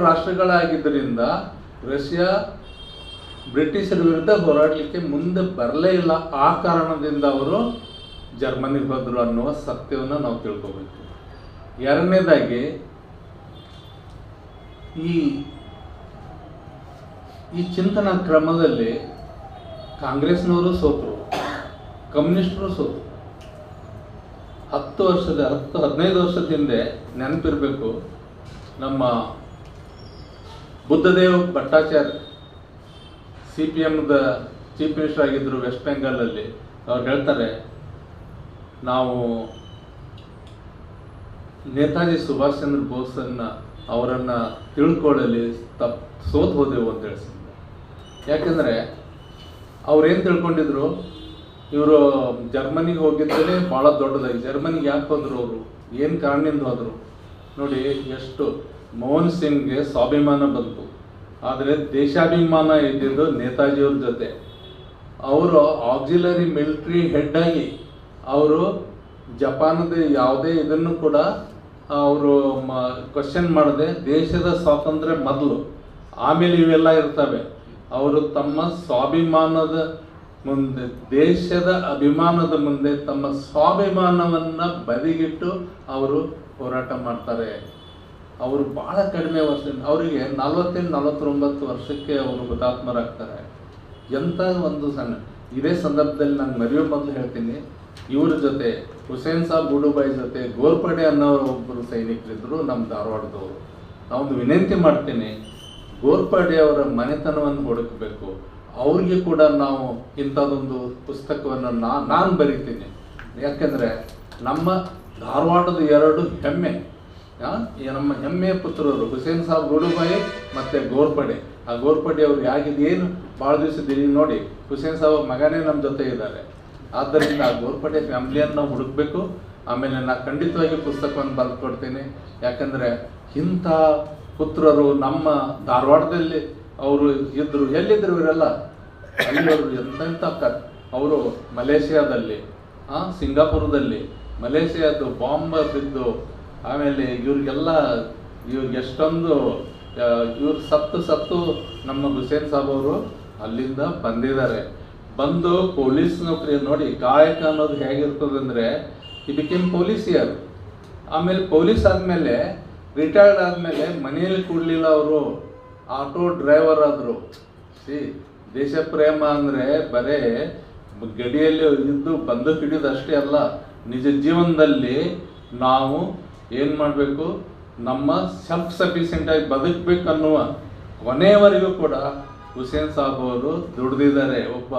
S2: ರಾಷ್ಟ್ರಗಳಾಗಿದ್ದರಿಂದ ರಷ್ಯಾ ಬ್ರಿಟಿಷರ ವಿರುದ್ಧ ಹೋರಾಡಲಿಕ್ಕೆ ಮುಂದೆ ಬರಲೇ ಇಲ್ಲ. ಆ ಕಾರಣದಿಂದ ಅವರು ಜರ್ಮನಿಗೆ ಹೋದರು ಅನ್ನುವ ಸತ್ಯವನ್ನು ನಾವು ತಿಳ್ಕೋಬೇಕು. ಎರಡನೇದಾಗಿ ಈ ಚಿಂತನಾ ಕ್ರಮದಲ್ಲಿ ಕಾಂಗ್ರೆಸ್ನವರು ಸೋತರು, ಕಮ್ಯುನಿಸ್ಟರು ಸೋತರು. 15 ವರ್ಷದ ಹಿಂದೆ ನೆನಪಿರಬೇಕು, ನಮ್ಮ ಬುದ್ಧದೇವ್ ಭಟ್ಟಾಚಾರ್ಯ CPMದ ಚೀಫ್ ಮಿನಿಸ್ಟರ್ ಆಗಿದ್ದರು ವೆಸ್ಟ್ ಬೆಂಗಾಲಲ್ಲಿ. ಅವ್ರು ಹೇಳ್ತಾರೆ, ನಾವು ನೇತಾಜಿ ಸುಭಾಷ್ ಚಂದ್ರ ಬೋಸನ್ನು ಅವರನ್ನು ತಿಳ್ಕೊಳ್ಳಲಿ ಸೋತು ಹೋದೆವು ಅಂತ ಹೇಳಿಸಿದ್ರು. ಯಾಕೆಂದರೆ ಅವ್ರೇನು ತಿಳ್ಕೊಂಡಿದ್ರು, ಇವರು ಜರ್ಮನಿಗೆ ಹೋಗಿದ್ದರೆ ಭಾಳ ದೊಡ್ಡದಾಗಿ. ಜರ್ಮನಿಗೆ ಯಾಕೆ ಹೋದರು, ಅವರು ಏನು ಕಾರಣದಿಂದ ಹೋದರು ನೋಡಿ. ಎಷ್ಟು ಮೋಹನ್ ಸಿಂಗ್ಗೆ ಸ್ವಾಭಿಮಾನ ಬಂತು, ಆದರೆ ದೇಶಾಭಿಮಾನ ಇದ್ದಿದ್ದು ನೇತಾಜಿಯವ್ರ ಜೊತೆ. ಅವರು ಆಕ್ಸಿಲರಿ ಮಿಲಿಟರಿ ಹೆಡ್ ಆಗಿ ಅವರು ಜಪಾನದ ಯಾವುದೇ ಇದನ್ನು ಕೂಡ ಅವರು ಕ್ವಶನ್ ಮಾಡದೆ, ದೇಶದ ಸ್ವಾತಂತ್ರ್ಯ ಮೊದಲು, ಆಮೇಲೆ ಇವೆಲ್ಲ ಇರ್ತವೆ. ಅವರು ತಮ್ಮ ಸ್ವಾಭಿಮಾನದ ಮುಂದೆ, ದೇಶದ ಅಭಿಮಾನದ ಮುಂದೆ ತಮ್ಮ ಸ್ವಾಭಿಮಾನವನ್ನು ಬದಿಗಿಟ್ಟು ಅವರು ಹೋರಾಟ ಮಾಡ್ತಾರೆ. ಅವರು ಭಾಳ ಕಡಿಮೆ ವರ್ಷ, ಅವರಿಗೆ 48-49 ವರ್ಷಕ್ಕೆ ಅವರು ಹುತಾತ್ಮರಾಗ್ತಾರೆ. ಎಂಥ ಒಂದು ಸಣ್ಣ. ಇದೇ ಸಂದರ್ಭದಲ್ಲಿ ನಾನು ಮರೆಯೋ ಮೊದಲು ಹೇಳ್ತೀನಿ, ಇವ್ರ ಜೊತೆ ಹುಸೇನ್ ಸಾಬ್ ಬೂಡುಬಾಯಿ ಜೊತೆ ಗೋರ್ಪಡೆ ಅನ್ನೋ ಒಬ್ಬರು ಸೈನಿಕರಿದ್ದರು ನಮ್ಮ ಧಾರವಾಡದವರು. ನಾವೊಂದು ವಿನಂತಿ ಮಾಡ್ತೀನಿ, ಗೋರ್ಪಡೆ ಅವರ ಮನೆತನವನ್ನು ಹುಡುಕಬೇಕು. ಅವ್ರಿಗೆ ಕೂಡ ನಾವು ಇಂಥದ್ದೊಂದು ಪುಸ್ತಕವನ್ನು ನಾನು ಬರೀತೀನಿ. ಯಾಕೆಂದರೆ ನಮ್ಮ ಧಾರವಾಡದ 2 ಹೆಮ್ಮೆ, ನಮ್ಮ ಹೆಮ್ಮೆಯ ಪುತ್ರರು ಹುಸೇನ್ ಸಾಬ್ ಬೂಡುಬಾಯಿ ಮತ್ತು ಗೋರ್ಪಡೆ. ಆ ಗೋರ್ಪಡೆ ಅವ್ರು ಏನು ಭಾಳ ದಿವಸದಲ್ಲಿ ನೋಡಿ, ಹುಸೇನ್ ಸಾಬ್ ಮಗನೇ ನಮ್ಮ ಜೊತೆ ಇದ್ದಾರೆ. ಆದ್ದರಿಂದ ಆ ಗೋರ್ಪಡೆ ಫ್ಯಾಮಿಲಿಯನ್ನು ನಾವು ಹುಡುಕಬೇಕು. ಆಮೇಲೆ ನಾನು ಖಂಡಿತವಾಗಿ ಪುಸ್ತಕವನ್ನು ಬರೆದು ಕೊಡ್ತೀನಿ. ಯಾಕಂದರೆ ಇಂಥ ಪುತ್ರರು ನಮ್ಮ ಧಾರವಾಡದಲ್ಲಿ ಅವರು ಇದ್ದರು. ಎಲ್ಲಿದ್ದರು ಇವರೆಲ್ಲ? ಅಲ್ಲಿ ಅವರು ಎಂತೆಂಥ ಅವರು ಮಲೇಷಿಯಾದಲ್ಲಿ, ಸಿಂಗಾಪುರದಲ್ಲಿ, ಮಲೇಷಿಯಾದು ಬಾಂಬ್ ಬಿದ್ದು ಆಮೇಲೆ ಇವ್ರಿಗೆ ಎಷ್ಟೊಂದು ಇವ್ರು ಸತ್ತು ನಮ್ಮ ಹುಸೇನ್ ಸಾಬ್ ಅವರು ಅಲ್ಲಿಂದ ಬಂದಿದ್ದಾರೆ. ಬಂದು ಪೊಲೀಸ್ ನೌಕರಿ ನೋಡಿ, ಕಾಯಕ ಅನ್ನೋದು ಹೇಗಿರ್ತದೆ ಅಂದರೆ, ಈ ಬಿಕೇಮ್ ಪೊಲೀಸಿಯರ್. ಆಮೇಲೆ ಪೊಲೀಸ್ ಆದಮೇಲೆ ರಿಟೈರ್ಡ್ ಆದಮೇಲೆ ಮನೆಯಲ್ಲಿ ಕೂಡಲಿಲ್ಲ, ಅವರು ಆಟೋ ಡ್ರೈವರ್ ಆದರು. ದೇಶ ಪ್ರೇಮ ಅಂದರೆ ಬರೇ ಗಡಿಯಲ್ಲಿ ಇದ್ದು ಬಂದು ಹಿಡಿಯೋದು ಅಷ್ಟೇ ಅಲ್ಲ, ನಿಜ ಜೀವನದಲ್ಲಿ ನಾವು ಏನು ಮಾಡಬೇಕು, ನಮ್ಮ ಸೆಲ್ಫ್ ಸಫಿಷಿಯೆಂಟಾಗಿ ಬದುಕಬೇಕನ್ನುವ ಕೊನೆಯವರೆಗೂ ಕೂಡ ಹುಸೇನ್ ಸಾಬ್ ಅವರು ದುಡಿದಿದ್ದಾರೆ. ಒಬ್ಬ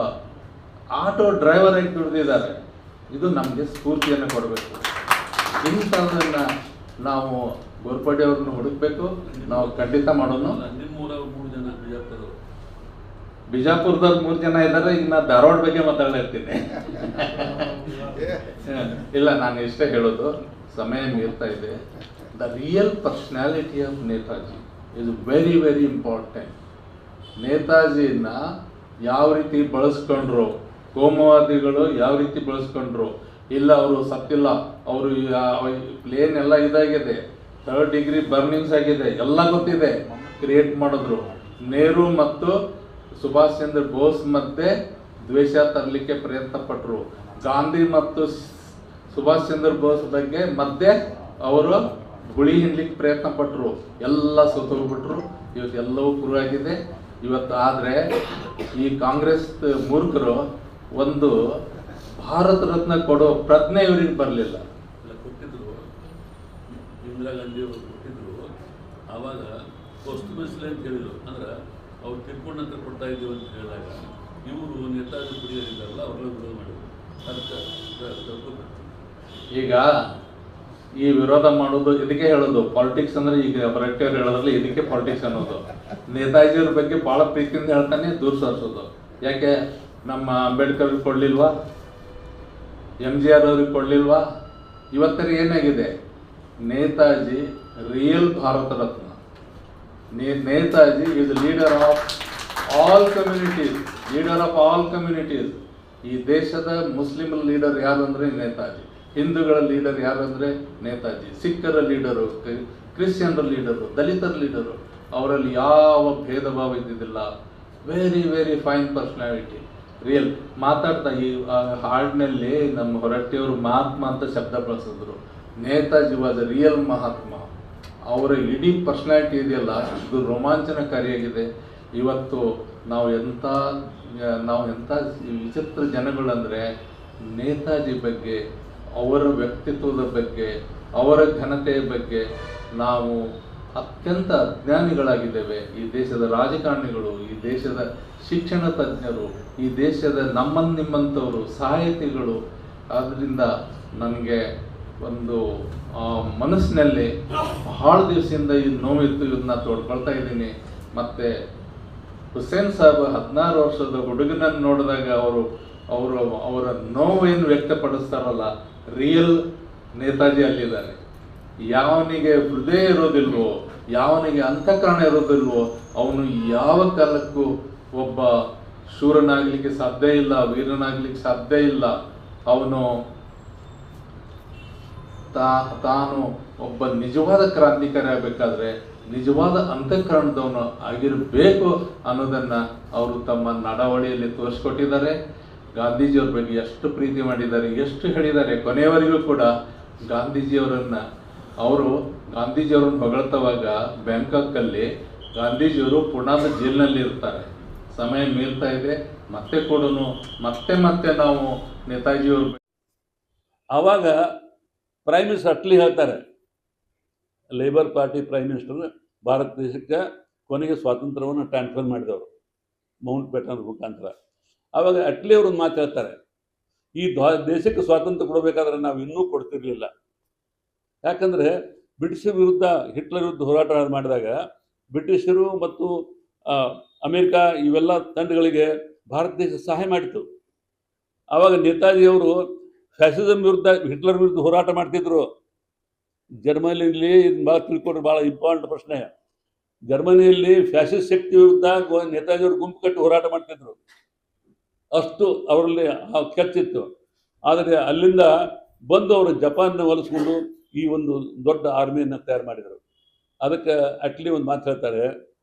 S2: ಆಟೋ ಡ್ರೈವರ್ ಆಗಿ ದುಡಿದಿದ್ದಾರೆ. ಇದು ನಮಗೆ ಸ್ಫೂರ್ತಿಯನ್ನು ಕೊಡಬೇಕು. ಇಂಥದ್ದನ್ನು ನಾವು ಗೋರ್ಪಡೆ ಅವ್ರನ್ನ ಹುಡುಕ್ಬೇಕು. ನಾವು ಖಂಡಿತ ಮಾಡೋಣ. ಬಿಜಾಪುರದವ್ರು 3 ಜನ ಇದ್ದಾರೆ. ಈಗ ನಾನು ಧಾರವಾಡ ಬಗ್ಗೆ ಮಾತಾಡ್ತಿರ್ತೀನಿ. ಇಲ್ಲ, ನಾನು ಇಷ್ಟೇ ಹೇಳೋದು, ಸಮಯ ಮೀರ್ತಾ ಇದೆ. The real personality of Netaji is very very important. ನೇತಾಜಿನ ಯಾವ ರೀತಿ ಬಳಸ್ಕೊಂಡ್ರು, ಕೋಮುವಾದಿಗಳು ಯಾವ ರೀತಿ ಬಳಸ್ಕೊಂಡ್ರು, ಇಲ್ಲ ಅವರು ಸತ್ತಿಲ್ಲ, ಅವರು ಪ್ಲೇನ್ ಎಲ್ಲ ಇದಾಗಿದೆ, 3rd ಡಿಗ್ರಿ ಬರ್ನಿಂಗ್ಸ್ ಆಗಿದೆ, ಎಲ್ಲ ಗೊತ್ತಿದೆ, ಕ್ರಿಯೇಟ್ ಮಾಡಿದ್ರು. ನೆಹರು ಮತ್ತು ಸುಭಾಷ್ ಚಂದ್ರ ಬೋಸ್ ಮಧ್ಯೆ ದ್ವೇಷ ತರಲಿಕ್ಕೆ ಪ್ರಯತ್ನ ಪಟ್ಟರು. ಗಾಂಧಿ ಮತ್ತು ಸುಭಾಷ್ ಚಂದ್ರ ಬೋಸ್ ಬಗ್ಗೆ ಮಧ್ಯೆ ಅವರು ಗುಳಿ ಹಿಂಡ್ಲಿಕ್ಕೆ ಪ್ರಯತ್ನ ಪಟ್ಟರು. ಎಲ್ಲ ಸೋತೋಗ್ಬಿಟ್ರು. ಇವತ್ತು ಎಲ್ಲವೂ ಪ್ರೂವ್ ಆಗಿದೆ ಇವತ್ತು. ಆದರೆ ಈ ಕಾಂಗ್ರೆಸ್ ಮೂರ್ಖರು ಒಂದು ಭಾರತ ರತ್ನ ಕೊಡೋ ಪ್ರಜ್ಞೆ ಇವರಿಗೆ ಬರಲಿಲ್ಲ.
S3: ಕೊಟ್ಟಿದ್ರು, ಇಂದಿರಾ ಗಾಂಧಿ ಅವರು ಕೊಟ್ಟಿದ್ರು. ಆವಾಗ ವಸ್ತು ಮೆಸಲೆ ಅಂತ ಹೇಳಿದರು. ಅಂದ್ರೆ ಅವ್ರು ತಿಳ್ಕೊಂಡಂತ ಕೊಡ್ತಾ ಇದ್ದೀವಿ ಅಂತ ಹೇಳಿದಾಗ ಇವರು ನೇತಾಜಿ ಕುಡಿಯೋರಿದ್ದಾರಲ್ಲ ಅವ್ರನ್ನ ವಿರೋಧ ಮಾಡಿದ್ರು. ಅದಕ್ಕೆ
S2: ಈಗ ಈ ವಿರೋಧ ಮಾಡೋದು ಇದಕ್ಕೆ ಹೇಳೋದು ಪಾಲಿಟಿಕ್ಸ್ ಅಂದ್ರೆ, ಈಗ ಬರಟ್ಟೆಯವ್ರು ಹೇಳೋದ್ರಲ್ಲಿ ಇದಕ್ಕೆ ಪಾಲಿಟಿಕ್ಸ್ ಅನ್ನೋದು. ನೇತಾಜಿಯವ್ರ ಬಗ್ಗೆ ಭಾಳ ಪ್ರೀತಿಯಿಂದ ಹೇಳ್ತಾನೆ, ದೂರ ಸರಿಸೋದು. ಯಾಕೆ ನಮ್ಮ ಅಂಬೇಡ್ಕರ್ ಕೊಡ್ಲಿಲ್ವಾ, MGR ಅವ್ರಿಗೆ ಕೊಡ್ಲಿಲ್ವಾ? ಇವತ್ತರ ಏನಾಗಿದೆ, Netaji real Bharat Ratna. Netaji is leader of all communities, leader of all communities. ಈ ದೇಶದ ಮುಸ್ಲಿಂ ಲೀಡರ್ ಯಾರು ಅಂದರೆ ನೇತಾಜಿ, ಹಿಂದೂಗಳ ಲೀಡರ್ ಯಾರು ಅಂದರೆ ನೇತಾಜಿ, ಸಿಖ್ಖರ ಲೀಡರು, ಕ್ರಿಶ್ಚಿಯನ್ರ ಲೀಡರು, ದಲಿತರ ಲೀಡರು, ಅವರಲ್ಲಿ ಯಾವ ಭೇದ ಭಾವ ಇದ್ದಿದ್ದಿಲ್ಲ. Very very fine personality. Real ಮಾತಾಡ್ತಾ ಈ ಹಾಡಿನಲ್ಲಿ ನಮ್ಮ ಹೊರಟ್ಟಿಯವರು ಮಹಾತ್ಮ ಅಂತ ಶಬ್ದ ಬಳಸಿದ್ರು. Netaji was real Mahatma. ಅವರ ಇಡೀ ಪರ್ಸನಾಲಿಟಿ ಇದೆಯಲ್ಲ, ಇದು ರೋಮಾಂಚನಕಾರಿಯಾಗಿದೆ. ಇವತ್ತು ನಾವು ಎಂಥ ವಿಚಿತ್ರ ಜನಗಳಂದರೆ, ನೇತಾಜಿ ಬಗ್ಗೆ, ಅವರ ವ್ಯಕ್ತಿತ್ವದ ಬಗ್ಗೆ, ಅವರ ಘನತೆಯ ಬಗ್ಗೆ ನಾವು ಅತ್ಯಂತ ಅಜ್ಞಾನಿಗಳಾಗಿದ್ದೇವೆ. ಈ ದೇಶದ ರಾಜಕಾರಣಿಗಳು, ಈ ದೇಶದ ಶಿಕ್ಷಣ ತಜ್ಞರು, ಈ ದೇಶದ ನಿಮ್ಮಂಥವರು, ಸಾಹಿತಿಗಳು. ಆದ್ದರಿಂದ ನನಗೆ ಒಂದು ಮನಸ್ಸಿನಲ್ಲಿ ಬಹಳ ದಿವಸದಿಂದ ಈ ನೋವಿತ್ತು, ಇದನ್ನ ತೋಡ್ಕೊಳ್ತಾ ಇದ್ದೀನಿ. ಮತ್ತು ಹುಸೇನ್ ಸಾಬ್ 16 ವರ್ಷದ ಹುಡುಗನನ್ನು ನೋಡಿದಾಗ ಅವರ ನೋವೇನು ವ್ಯಕ್ತಪಡಿಸ್ತಾರಲ್ಲ, ರಿಯಲ್ ನೇತಾಜಿ ಅಲ್ಲಿದ್ದಾರೆ. ಯಾವನಿಗೆ ಹೃದಯ ಇರೋದಿಲ್ವೋ, ಯಾವನಿಗೆ ಅಂತಃಕರಣ ಇರೋದಿಲ್ವೋ, ಅವನು ಯಾವ ಕಾಲಕ್ಕೂ ಒಬ್ಬ ಶೂರನಾಗಲಿಕ್ಕೆ ಸಾಧ್ಯ ಇಲ್ಲ, ವೀರನಾಗಲಿಕ್ಕೆ ಸಾಧ್ಯ ಇಲ್ಲ. ಅವನು ತಾನು ಒಬ್ಬ ನಿಜವಾದ ಕ್ರಾಂತಿಕಾರಿ ಆಗಬೇಕಾದ್ರೆ ನಿಜವಾದ ಅಂತಃಕರಣದವನು ಆಗಿರಬೇಕು ಅನ್ನೋದನ್ನು ಅವರು ತಮ್ಮ ನಡವಳಿಯಲ್ಲಿ ತೋರಿಸ್ಕೊಟ್ಟಿದ್ದಾರೆ. ಗಾಂಧೀಜಿಯವ್ರ ಬಗ್ಗೆ ಎಷ್ಟು ಪ್ರೀತಿ ಮಾಡಿದ್ದಾರೆ, ಎಷ್ಟು ಹೇಳಿದ್ದಾರೆ. ಕೊನೆಯವರೆಗೂ ಕೂಡ ಗಾಂಧೀಜಿಯವರನ್ನು ಹೊಗಳ್ತವಾಗ ಬ್ಯಾಂಕಾಕಲ್ಲಿ ಗಾಂಧೀಜಿಯವರು ಪುಣಾದ ಜೈಲಿನಲ್ಲಿ ಇರ್ತಾರೆ. ಸಮಯ ಮೀರ್ತಾ ಇದೆ. ಮತ್ತೆ ಕೂಡ ಮತ್ತೆ ನಾವು ನೇತಾಜಿಯವರು
S3: ಆವಾಗ ಪ್ರೈಮ್ ಮಿನಿಸ್ಟರ್ ಅಟ್ಲಿ ಹೇಳ್ತಾರೆ, labour party prime minister Bharat ದೇಶಕ್ಕೆ ಕೊನೆಗೆ ಸ್ವಾತಂತ್ರ್ಯವನ್ನು ಟ್ರಾನ್ಸ್ಫರ್ ಮಾಡಿದವರು ಮೌಂಟ್ ಬ್ಯಾಟನ್ ಮುಖಾಂತರ. ಆವಾಗ ಅಟ್ಲಿ ಅವರು ಮಾತು ಹೇಳ್ತಾರೆ, ಈ ದೇಶಕ್ಕೆ ಸ್ವಾತಂತ್ರ್ಯ ಕೊಡಬೇಕಾದ್ರೆ ನಾವು ಇನ್ನೂ ಕೊಡ್ತಿರ್ಲಿಲ್ಲ. ಯಾಕಂದರೆ ಬ್ರಿಟಿಷರ ವಿರುದ್ಧ, ಹಿಟ್ಲರ್ ವಿರುದ್ಧ ಹೋರಾಟ ಮಾಡಿದಾಗ ಬ್ರಿಟಿಷರು ಮತ್ತು ಅಮೇರಿಕ ಇವೆಲ್ಲ ತಂಡಗಳಿಗೆ ಭಾರತ ದೇಶ ಸಹಾಯ ಮಾಡಿತು. ಆವಾಗ ನೇತಾಜಿಯವರು ಫ್ಯಾಸಿಸಮ್ ವಿರುದ್ಧ, ಹಿಟ್ಲರ್ ವಿರುದ್ಧ ಹೋರಾಟ ಮಾಡ್ತಿದ್ರು. ಜರ್ಮನಿಯಲ್ಲಿ ಇದು ಭಾಳ ತಿಳ್ಕೊಂಡ್ರೆ ಭಾಳ ಇಂಪಾರ್ಟೆಂಟ್ ಪ್ರಶ್ನೆ. ಜರ್ಮನಿಯಲ್ಲಿ ಫ್ಯಾಸಿಸ್ಟ್ ಶಕ್ತಿ ವಿರುದ್ಧ ನೇತಾಜಿಯವರು ಗುಂಪು ಕಟ್ಟಿ ಹೋರಾಟ ಮಾಡ್ತಿದ್ರು. ಅಷ್ಟು ಅವರಲ್ಲಿ ಕೆಚ್ಚಿತ್ತು. ಆದರೆ ಅಲ್ಲಿಂದ ಬಂದು ಅವರು ಜಪಾನ್ನ ಹೊಲಿಸ್ಕೊಂಡು ಈ ಒಂದು ದೊಡ್ಡ ಆರ್ಮಿಯನ್ನು ತಯಾರು ಮಾಡಿದರು. ಅದಕ್ಕೆ ಅಟ್ಲಿ ಒಂದು ಮಾತು ಹೇಳ್ತಾರೆ,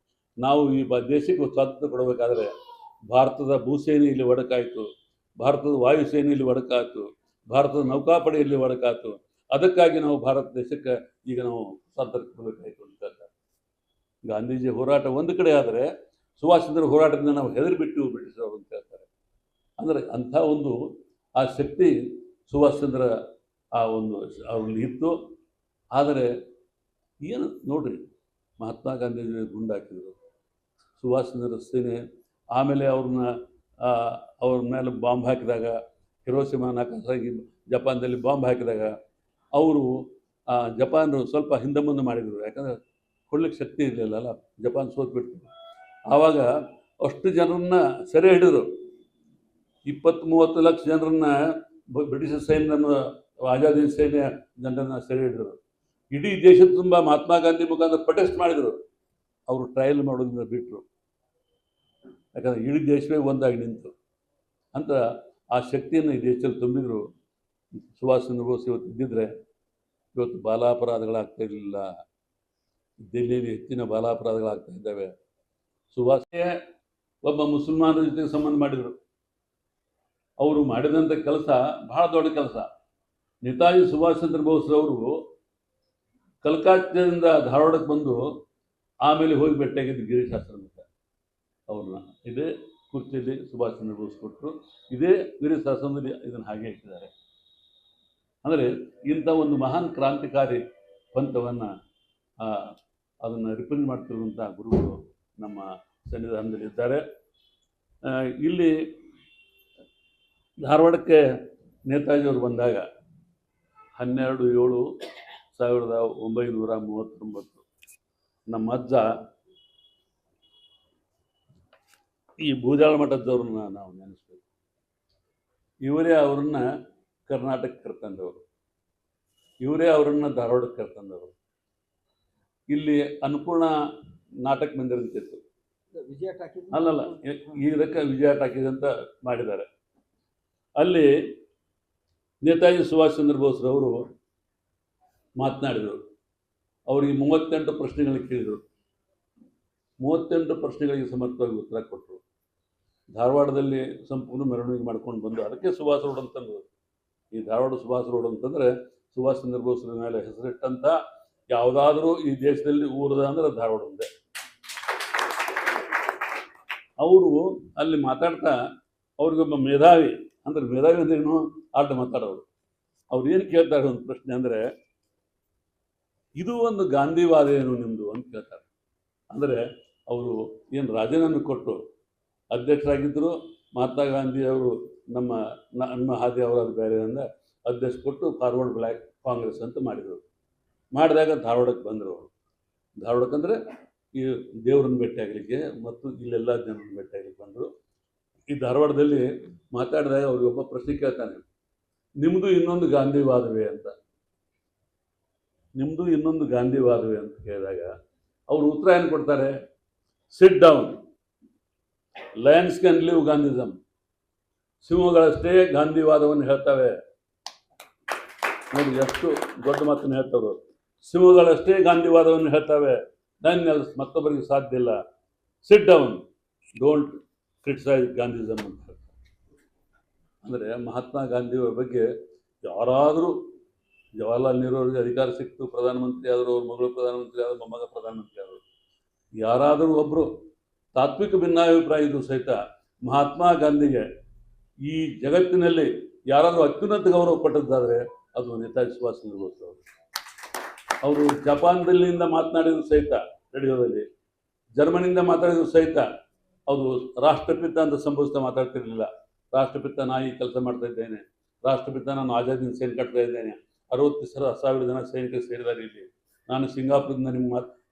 S3: ನಾವು ಈ ದೇಶಕ್ಕೆ ಸ್ವಾತಂತ್ರ್ಯ ಕೊಡಬೇಕಾದ್ರೆ ಭಾರತದ ಭೂಸೇನೆಯಲ್ಲಿ ಒಡಕಾಯಿತು, ಭಾರತದ ವಾಯುಸೇನೆಯಲ್ಲಿ ಒಡಕಾಯಿತು, ಭಾರತದ ನೌಕಾಪಡೆಯಲ್ಲಿ ಒಡಕಾಯಿತು. ಅದಕ್ಕಾಗಿ ನಾವು ಭಾರತ ದೇಶಕ್ಕೆ ಈಗ ನಾವು ಸ್ವಾತಂತ್ರ್ಯ ಕೊಡಬೇಕಾಯಿತು ಅಂತ ಹೇಳ್ತಾರೆ. ಗಾಂಧೀಜಿ ಹೋರಾಟ ಒಂದು ಕಡೆ ಆದರೆ, ಸುಭಾಷ್ ಚಂದ್ರ ಹೋರಾಟದಿಂದ ನಾವು ಹೆದರಿಬಿಟ್ಟು ಬ್ರಿಟಿಷರು ಅಂತ ಹೇಳ್ತಾರೆ. ಅಂದರೆ ಅಂಥ ಒಂದು ಆ ಶಕ್ತಿ ಸುಭಾಷ್ ಚಂದ್ರ ಆ ಒಂದು ಅವ್ರಲ್ಲಿ ಇತ್ತು. ಆದರೆ ಏನು ನೋಡ್ರಿ, ಮಹಾತ್ಮ ಗಾಂಧೀಜಿ ಗುಂಡು ಹಾಕಿದರು, ಸುಭಾಷ್ ಚಂದ್ರ ಸೇನೆ ಆಮೇಲೆ ಅವ್ರ ಮೇಲೆ ಬಾಂಬ್ ಹಾಕಿದಾಗ, ಹಿರೋಶಿಮಾ ನಾಗಾಸಾಕಿ ಜಪಾನ್ದಲ್ಲಿ ಬಾಂಬ್ ಹಾಕಿದಾಗ ಅವರು ಜಪಾನ್ ಸ್ವಲ್ಪ ಹಿಂದೆ ಮುಂದೆ ಮಾಡಿದರು. ಯಾಕಂದರೆ ಕೊಡ್ಲಿಕ್ಕೆ ಶಕ್ತಿ ಇರಲಿಲ್ಲಲ್ಲ, ಜಪಾನ್ ಸೋತ್ಬಿಡ್ತು. ಆವಾಗ ಅಷ್ಟು ಜನರನ್ನ ಸೆರೆ ಹಿಡಿದ್ರು. 20-30 ಲಕ್ಷ ಜನರನ್ನ ಬ್ರಿಟಿಷ್ ಸೈನ್ಯನ, ಆಜಾದಿ ಸೈನ್ಯ ಜನರನ್ನ ಸೆರೆ ಹಿಡಿದ್ರು. ಇಡೀ ದೇಶದ ತುಂಬ ಮಹಾತ್ಮ ಗಾಂಧಿ ಮುಖಾಂತರ ಪ್ರೊಟೆಸ್ಟ್ ಮಾಡಿದರು. ಅವರು ಟ್ರಯಲ್ ಮಾಡೋದನ್ನ ಬಿಟ್ಟರು. ಯಾಕಂದರೆ ಇಡೀ ದೇಶವೇ ಒಂದಾಗಿ ನಿಂತು ಅಂತ ಆ ಶಕ್ತಿಯನ್ನು ಈ ದೇಶದಲ್ಲಿ ತುಂಬಿದ್ರು. ಸುಭಾಷ್ ಚಂದ್ರ ಬೋಸ್ ಇವತ್ತು ಇದ್ದಿದ್ರೆ ಇವತ್ತು ಬಾಲಾಪರಾಧಗಳಾಗ್ತಾ ಇರಲಿಲ್ಲ. ದೆಹಲಿಯಲ್ಲಿ ಹೆಚ್ಚಿನ ಬಾಲಾಪರಾಧಗಳಾಗ್ತಾ ಇದ್ದಾವೆ. ಸುಭಾಷೇ ಒಬ್ಬ ಮುಸಲ್ಮಾನರ ಜೊತೆಗೆ ಸಂಬಂಧ ಮಾಡಿದರು. ಅವರು ಮಾಡಿದಂಥ ಕೆಲಸ ಬಹಳ ದೊಡ್ಡ ಕೆಲಸ. ನೇತಾಜಿ ಸುಭಾಷ್ ಚಂದ್ರ ಬೋಸ್ರವರು ಕಲ್ಕತ್ತಾದಿಂದ ಧಾರವಾಡಕ್ಕೆ ಬಂದು ಆಮೇಲೆ ಹೋಗಿ ಭೇಟಿಯಾಗಿದ್ದು ಗಿರೀಶ್ ಆಶ್ರಮಕ್ಕೆ ಅವ್ರನ್ನ. ಇದೇ ಕುರ್ಚಿಯಲ್ಲಿ ಸುಭಾಷ್ ಚಂದ್ರ ಬೋಸ್ ಕೊಟ್ಟರು. ಇದೇ ಗಿರೀಶ್ ಆಶ್ರಮದಲ್ಲಿ ಇದನ್ನು ಹಾಗೆ ಇಟ್ಟಿದ್ದಾರೆ. ಅಂದರೆ ಇಂಥ ಒಂದು ಮಹಾನ್ ಕ್ರಾಂತಿಕಾರಿ ಪಂಥವನ್ನು ಅದನ್ನು ರಿಪ್ರೆಸೆಂಟ್ ಮಾಡ್ತಿರುವಂಥ ಗುರುಗಳು ನಮ್ಮ ಸನ್ನಿಧಾನದಲ್ಲಿದ್ದಾರೆ. ಇಲ್ಲಿ ಧಾರವಾಡಕ್ಕೆ ನೇತಾಜಿಯವರು ಬಂದಾಗ 12/7/1939 ನಮ್ಮ ಅಜ್ಜ ಈ ಬೂದಾಳ ಮಠದವ್ರನ್ನ ನಾವು ನೆನೆಸ್ಬೇಕು. ಇವರೇ ಅವರನ್ನ ಕರ್ನಾಟಕಕ್ಕೆ ಕರ್ಕೊಂಡವರು, ಇವರೇ ಅವರನ್ನು ಧಾರವಾಡಕ್ಕೆ ಕರ್ಕೊಂಡವರು. ಇಲ್ಲಿ ಅನ್ನಪೂರ್ಣ ನಾಟಕ ಮಂದಿರ ಅಂತಿತ್ತು, ಅಲ್ಲಲ್ಲ ಇದಕ್ಕೆ ವಿಜಯ ಟಾಕೀಸ್ ಅಂತ ಮಾಡಿದ್ದಾರೆ. ಅಲ್ಲಿ ನೇತಾಜಿ ಸುಭಾಷ್ ಚಂದ್ರ ಬೋಸ್ರವರು ಮಾತನಾಡಿದರು. ಅವರಿಗೆ 38 ಪ್ರಶ್ನೆಗಳಿಗೆ ಕೇಳಿದರು. 38 ಪ್ರಶ್ನೆಗಳಿಗೆ ಸಮರ್ಥವಾಗಿ ಉತ್ತರ ಕೊಟ್ಟರು. ಧಾರವಾಡದಲ್ಲಿ ಸಂಪೂರ್ಣ ಮೆರವಣಿಗೆ ಮಾಡ್ಕೊಂಡು ಬಂದು, ಅದಕ್ಕೆ ಸುಭಾಷ್ ರೋಡ್ ಅಂತಂದ್ರು. ಈ ಧಾರವಾಡ ಸುಭಾಷ್ ರೋಡ್ ಅಂತಂದರೆ ಸುಭಾಷ್ ಚಂದ್ರ ಬೋಸ್ರ ಮೇಲೆ ಹೆಸರಿಟ್ಟಂಥ ಯಾವುದಾದ್ರೂ ಈ ದೇಶದಲ್ಲಿ ಊರದ ಅಂದ್ರೆ ಧಾರವಾಡ ಒಂದೇ. ಅವರು ಅಲ್ಲಿ ಮಾತಾಡ್ತಾ ಅವ್ರಿಗೊಬ್ಬ ಮೇಧಾವಿ ಅಂದ್ರೇನು ಆಟ ಮಾತಾಡೋರು. ಅವ್ರು ಏನು ಕೇಳ್ತಾರೆ ಒಂದು ಪ್ರಶ್ನೆ ಅಂದರೆ, ಇದು ಒಂದು ಗಾಂಧಿವಾದ ಏನು ನಿಮ್ಮದು ಅಂತ ಕೇಳ್ತಾರೆ. ಅಂದರೆ ಅವರು ಏನು ರಾಜೀನಾಮೆ ಕೊಟ್ಟು ಅಧ್ಯಕ್ಷರಾಗಿದ್ದರು. ಮಹಾತ್ಮ ಗಾಂಧಿ ಅವರು ನಮ್ಮ ಹಾದಿ ಅವರು ಅದು ಬೇರೆ ಅಂದ ಅಧ್ಯಕ್ಷ ಕೊಟ್ಟು ಫಾರ್ವರ್ಡ್ ಬ್ಲ್ಯಾಕ್ ಕಾಂಗ್ರೆಸ್ ಅಂತ ಮಾಡಿದರು. ಮಾಡಿದಾಗ ಧಾರವಾಡಕ್ಕೆ ಬಂದರು. ಅವರು ಧಾರವಾಡಕ್ಕೆ ಅಂದರೆ ಈ ದೇವ್ರನ್ನ ಭೇಟಿಯಾಗಲಿಕ್ಕೆ ಮತ್ತು ಇಲ್ಲೆಲ್ಲ ಜನರನ್ನ ಭೇಟಿಯಾಗಲಿಕ್ಕೆ ಬಂದರು. ಈ ಧಾರವಾಡದಲ್ಲಿ ಮಾತಾಡಿದಾಗ ಅವ್ರಿಗೊಬ್ಬ ಪ್ರಶ್ನೆ ಕೇಳ್ತಾನೆ, ನಿಮ್ಮದು ಇನ್ನೊಂದು ಗಾಂಧಿವಾದವೇ ಅಂತ. ನಿಮ್ಮದು ಇನ್ನೊಂದು ಗಾಂಧಿವಾದವೇ ಅಂತ ಕೇಳಿದಾಗ ಅವರು ಉತ್ತರ ಏನು ಕೊಡ್ತಾರೆ? Sit down, lions can live Gandhism. ಸಿಂಹಗಳಷ್ಟೇ ಗಾಂಧಿವಾದವನ್ನು ಹೇಳ್ತವೆ. ನೋಡಿ ಎಷ್ಟು ದೊಡ್ಡ ಮಾತನ್ನು ಹೇಳ್ತವ್ರು. ಸಿಂಹಗಳಷ್ಟೇ ಗಾಂಧಿವಾದವನ್ನು ಹೇಳ್ತವೆ, ಮತ್ತೊಬ್ಬರಿಗೆ ಸಾಧ್ಯ ಇಲ್ಲ. ಸಿಟ್ ಡೌನ್, ಡೋಂಟ್ ಕ್ರಿಟಿಸೈಸ್ ಗಾಂಧಿಸಮ್ ಅಂತ ಹೇಳ್ತಾರೆ. ಅಂದರೆ ಮಹಾತ್ಮ ಗಾಂಧಿಯವರ ಬಗ್ಗೆ ಯಾರಾದರೂ, ಜವಾಹರ್ಲಾಲ್ ನೆಹರು ಅವರಿಗೆ ಅಧಿಕಾರ ಸಿಕ್ತು, ಪ್ರಧಾನಮಂತ್ರಿ ಆದರು, ಅವ್ರ ಮಗಳು ಪ್ರಧಾನಮಂತ್ರಿ ಆದರು, ಮೊಮ್ಮಗ ಪ್ರಧಾನಮಂತ್ರಿ ಆದರು, ಯಾರಾದರೂ ಒಬ್ಬರು ತಾತ್ವಿಕ ಭಿನ್ನಾಭಿಪ್ರಾಯ ಇದ್ದು ಸಹಿತ ಮಹಾತ್ಮ ಗಾಂಧಿಗೆ ಈ ಜಗತ್ತಿನಲ್ಲಿ ಯಾರಾದರೂ ಅತ್ಯುನ್ನತ ಗೌರವ ಕೊಟ್ಟದ್ದಾದರೆ ಅದು ನೇತಾಜಿ ಸುಭಾಷ್ ಚಂದ್ರ ಬೋಸ್ ಅವರು. ಅವರು ಜಪಾನ್ದಲ್ಲಿಂದ ಮಾತನಾಡಿದ್ರು ಸಹಿತ, ರೇಡಿಯೋದಲ್ಲಿ ಜರ್ಮನಿಯಿಂದ ಮಾತಾಡಿದ್ರು ಸಹಿತ ಅದು ರಾಷ್ಟ್ರಪಿತ ಅಂತ ಸಂಬೋಧಿಸ್ತಾ ಮಾತಾಡ್ತಿರ್ಲಿಲ್ಲ. ರಾಷ್ಟ್ರಪಿತ ನಾನು ಈ ಕೆಲಸ ಮಾಡ್ತಾ ಇದ್ದೇನೆ, ರಾಷ್ಟ್ರಪಿತ ನಾನು ಆಜಾದಿನ ಸೈನ್ ಕಟ್ತಾ ಇದ್ದೇನೆ, 60,000 ಜನ ಸೈನಿಕರು ಸೇರಿದ್ದಾರೆ ಇಲ್ಲಿ, ನಾನು ಸಿಂಗಾಪುರದಿಂದ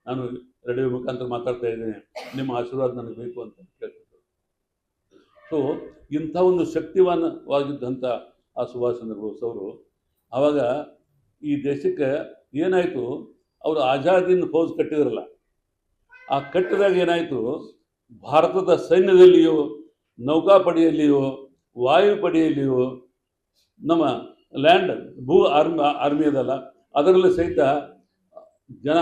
S3: ನಾನು ರೇಡಿಯೋ ಮುಖಾಂತರ ಮಾತಾಡ್ತಾ ಇದ್ದೇನೆ, ನಿಮ್ಮ ಆಶೀರ್ವಾದ ನನಗೆ ಬೇಕು ಅಂತ ಕೇಳ್ತಿದ್ರು. ಸೊ ಇಂಥ ಒಂದು ಶಕ್ತಿವಾನವಾಗಿದ್ದಂಥ ಆ ಸುಭಾಷ್ ಚಂದ್ರ ಬೋಸ್ ಅವರು ಆವಾಗ ಈ ದೇಶಕ್ಕೆ ಏನಾಯಿತು, ಅವರು ಆಜಾದಿನ ಫೌಜ್ ಕಟ್ಟಿದ್ರಲ್ಲ, ಆ ಕಟ್ಟಿದಾಗ ಏನಾಯಿತು, ಭಾರತದ ಸೈನ್ಯದಲ್ಲಿಯೋ, ನೌಕಾಪಡೆಯಲ್ಲಿಯೋ, ವಾಯುಪಡೆಯಲ್ಲಿಯೋ, ನಮ್ಮ ಲ್ಯಾಂಡ್ ಭೂ ಆರ್ಮಿ ಅದಲ್ಲ ಅದರಲ್ಲಿ ಸಹಿತ ಜನ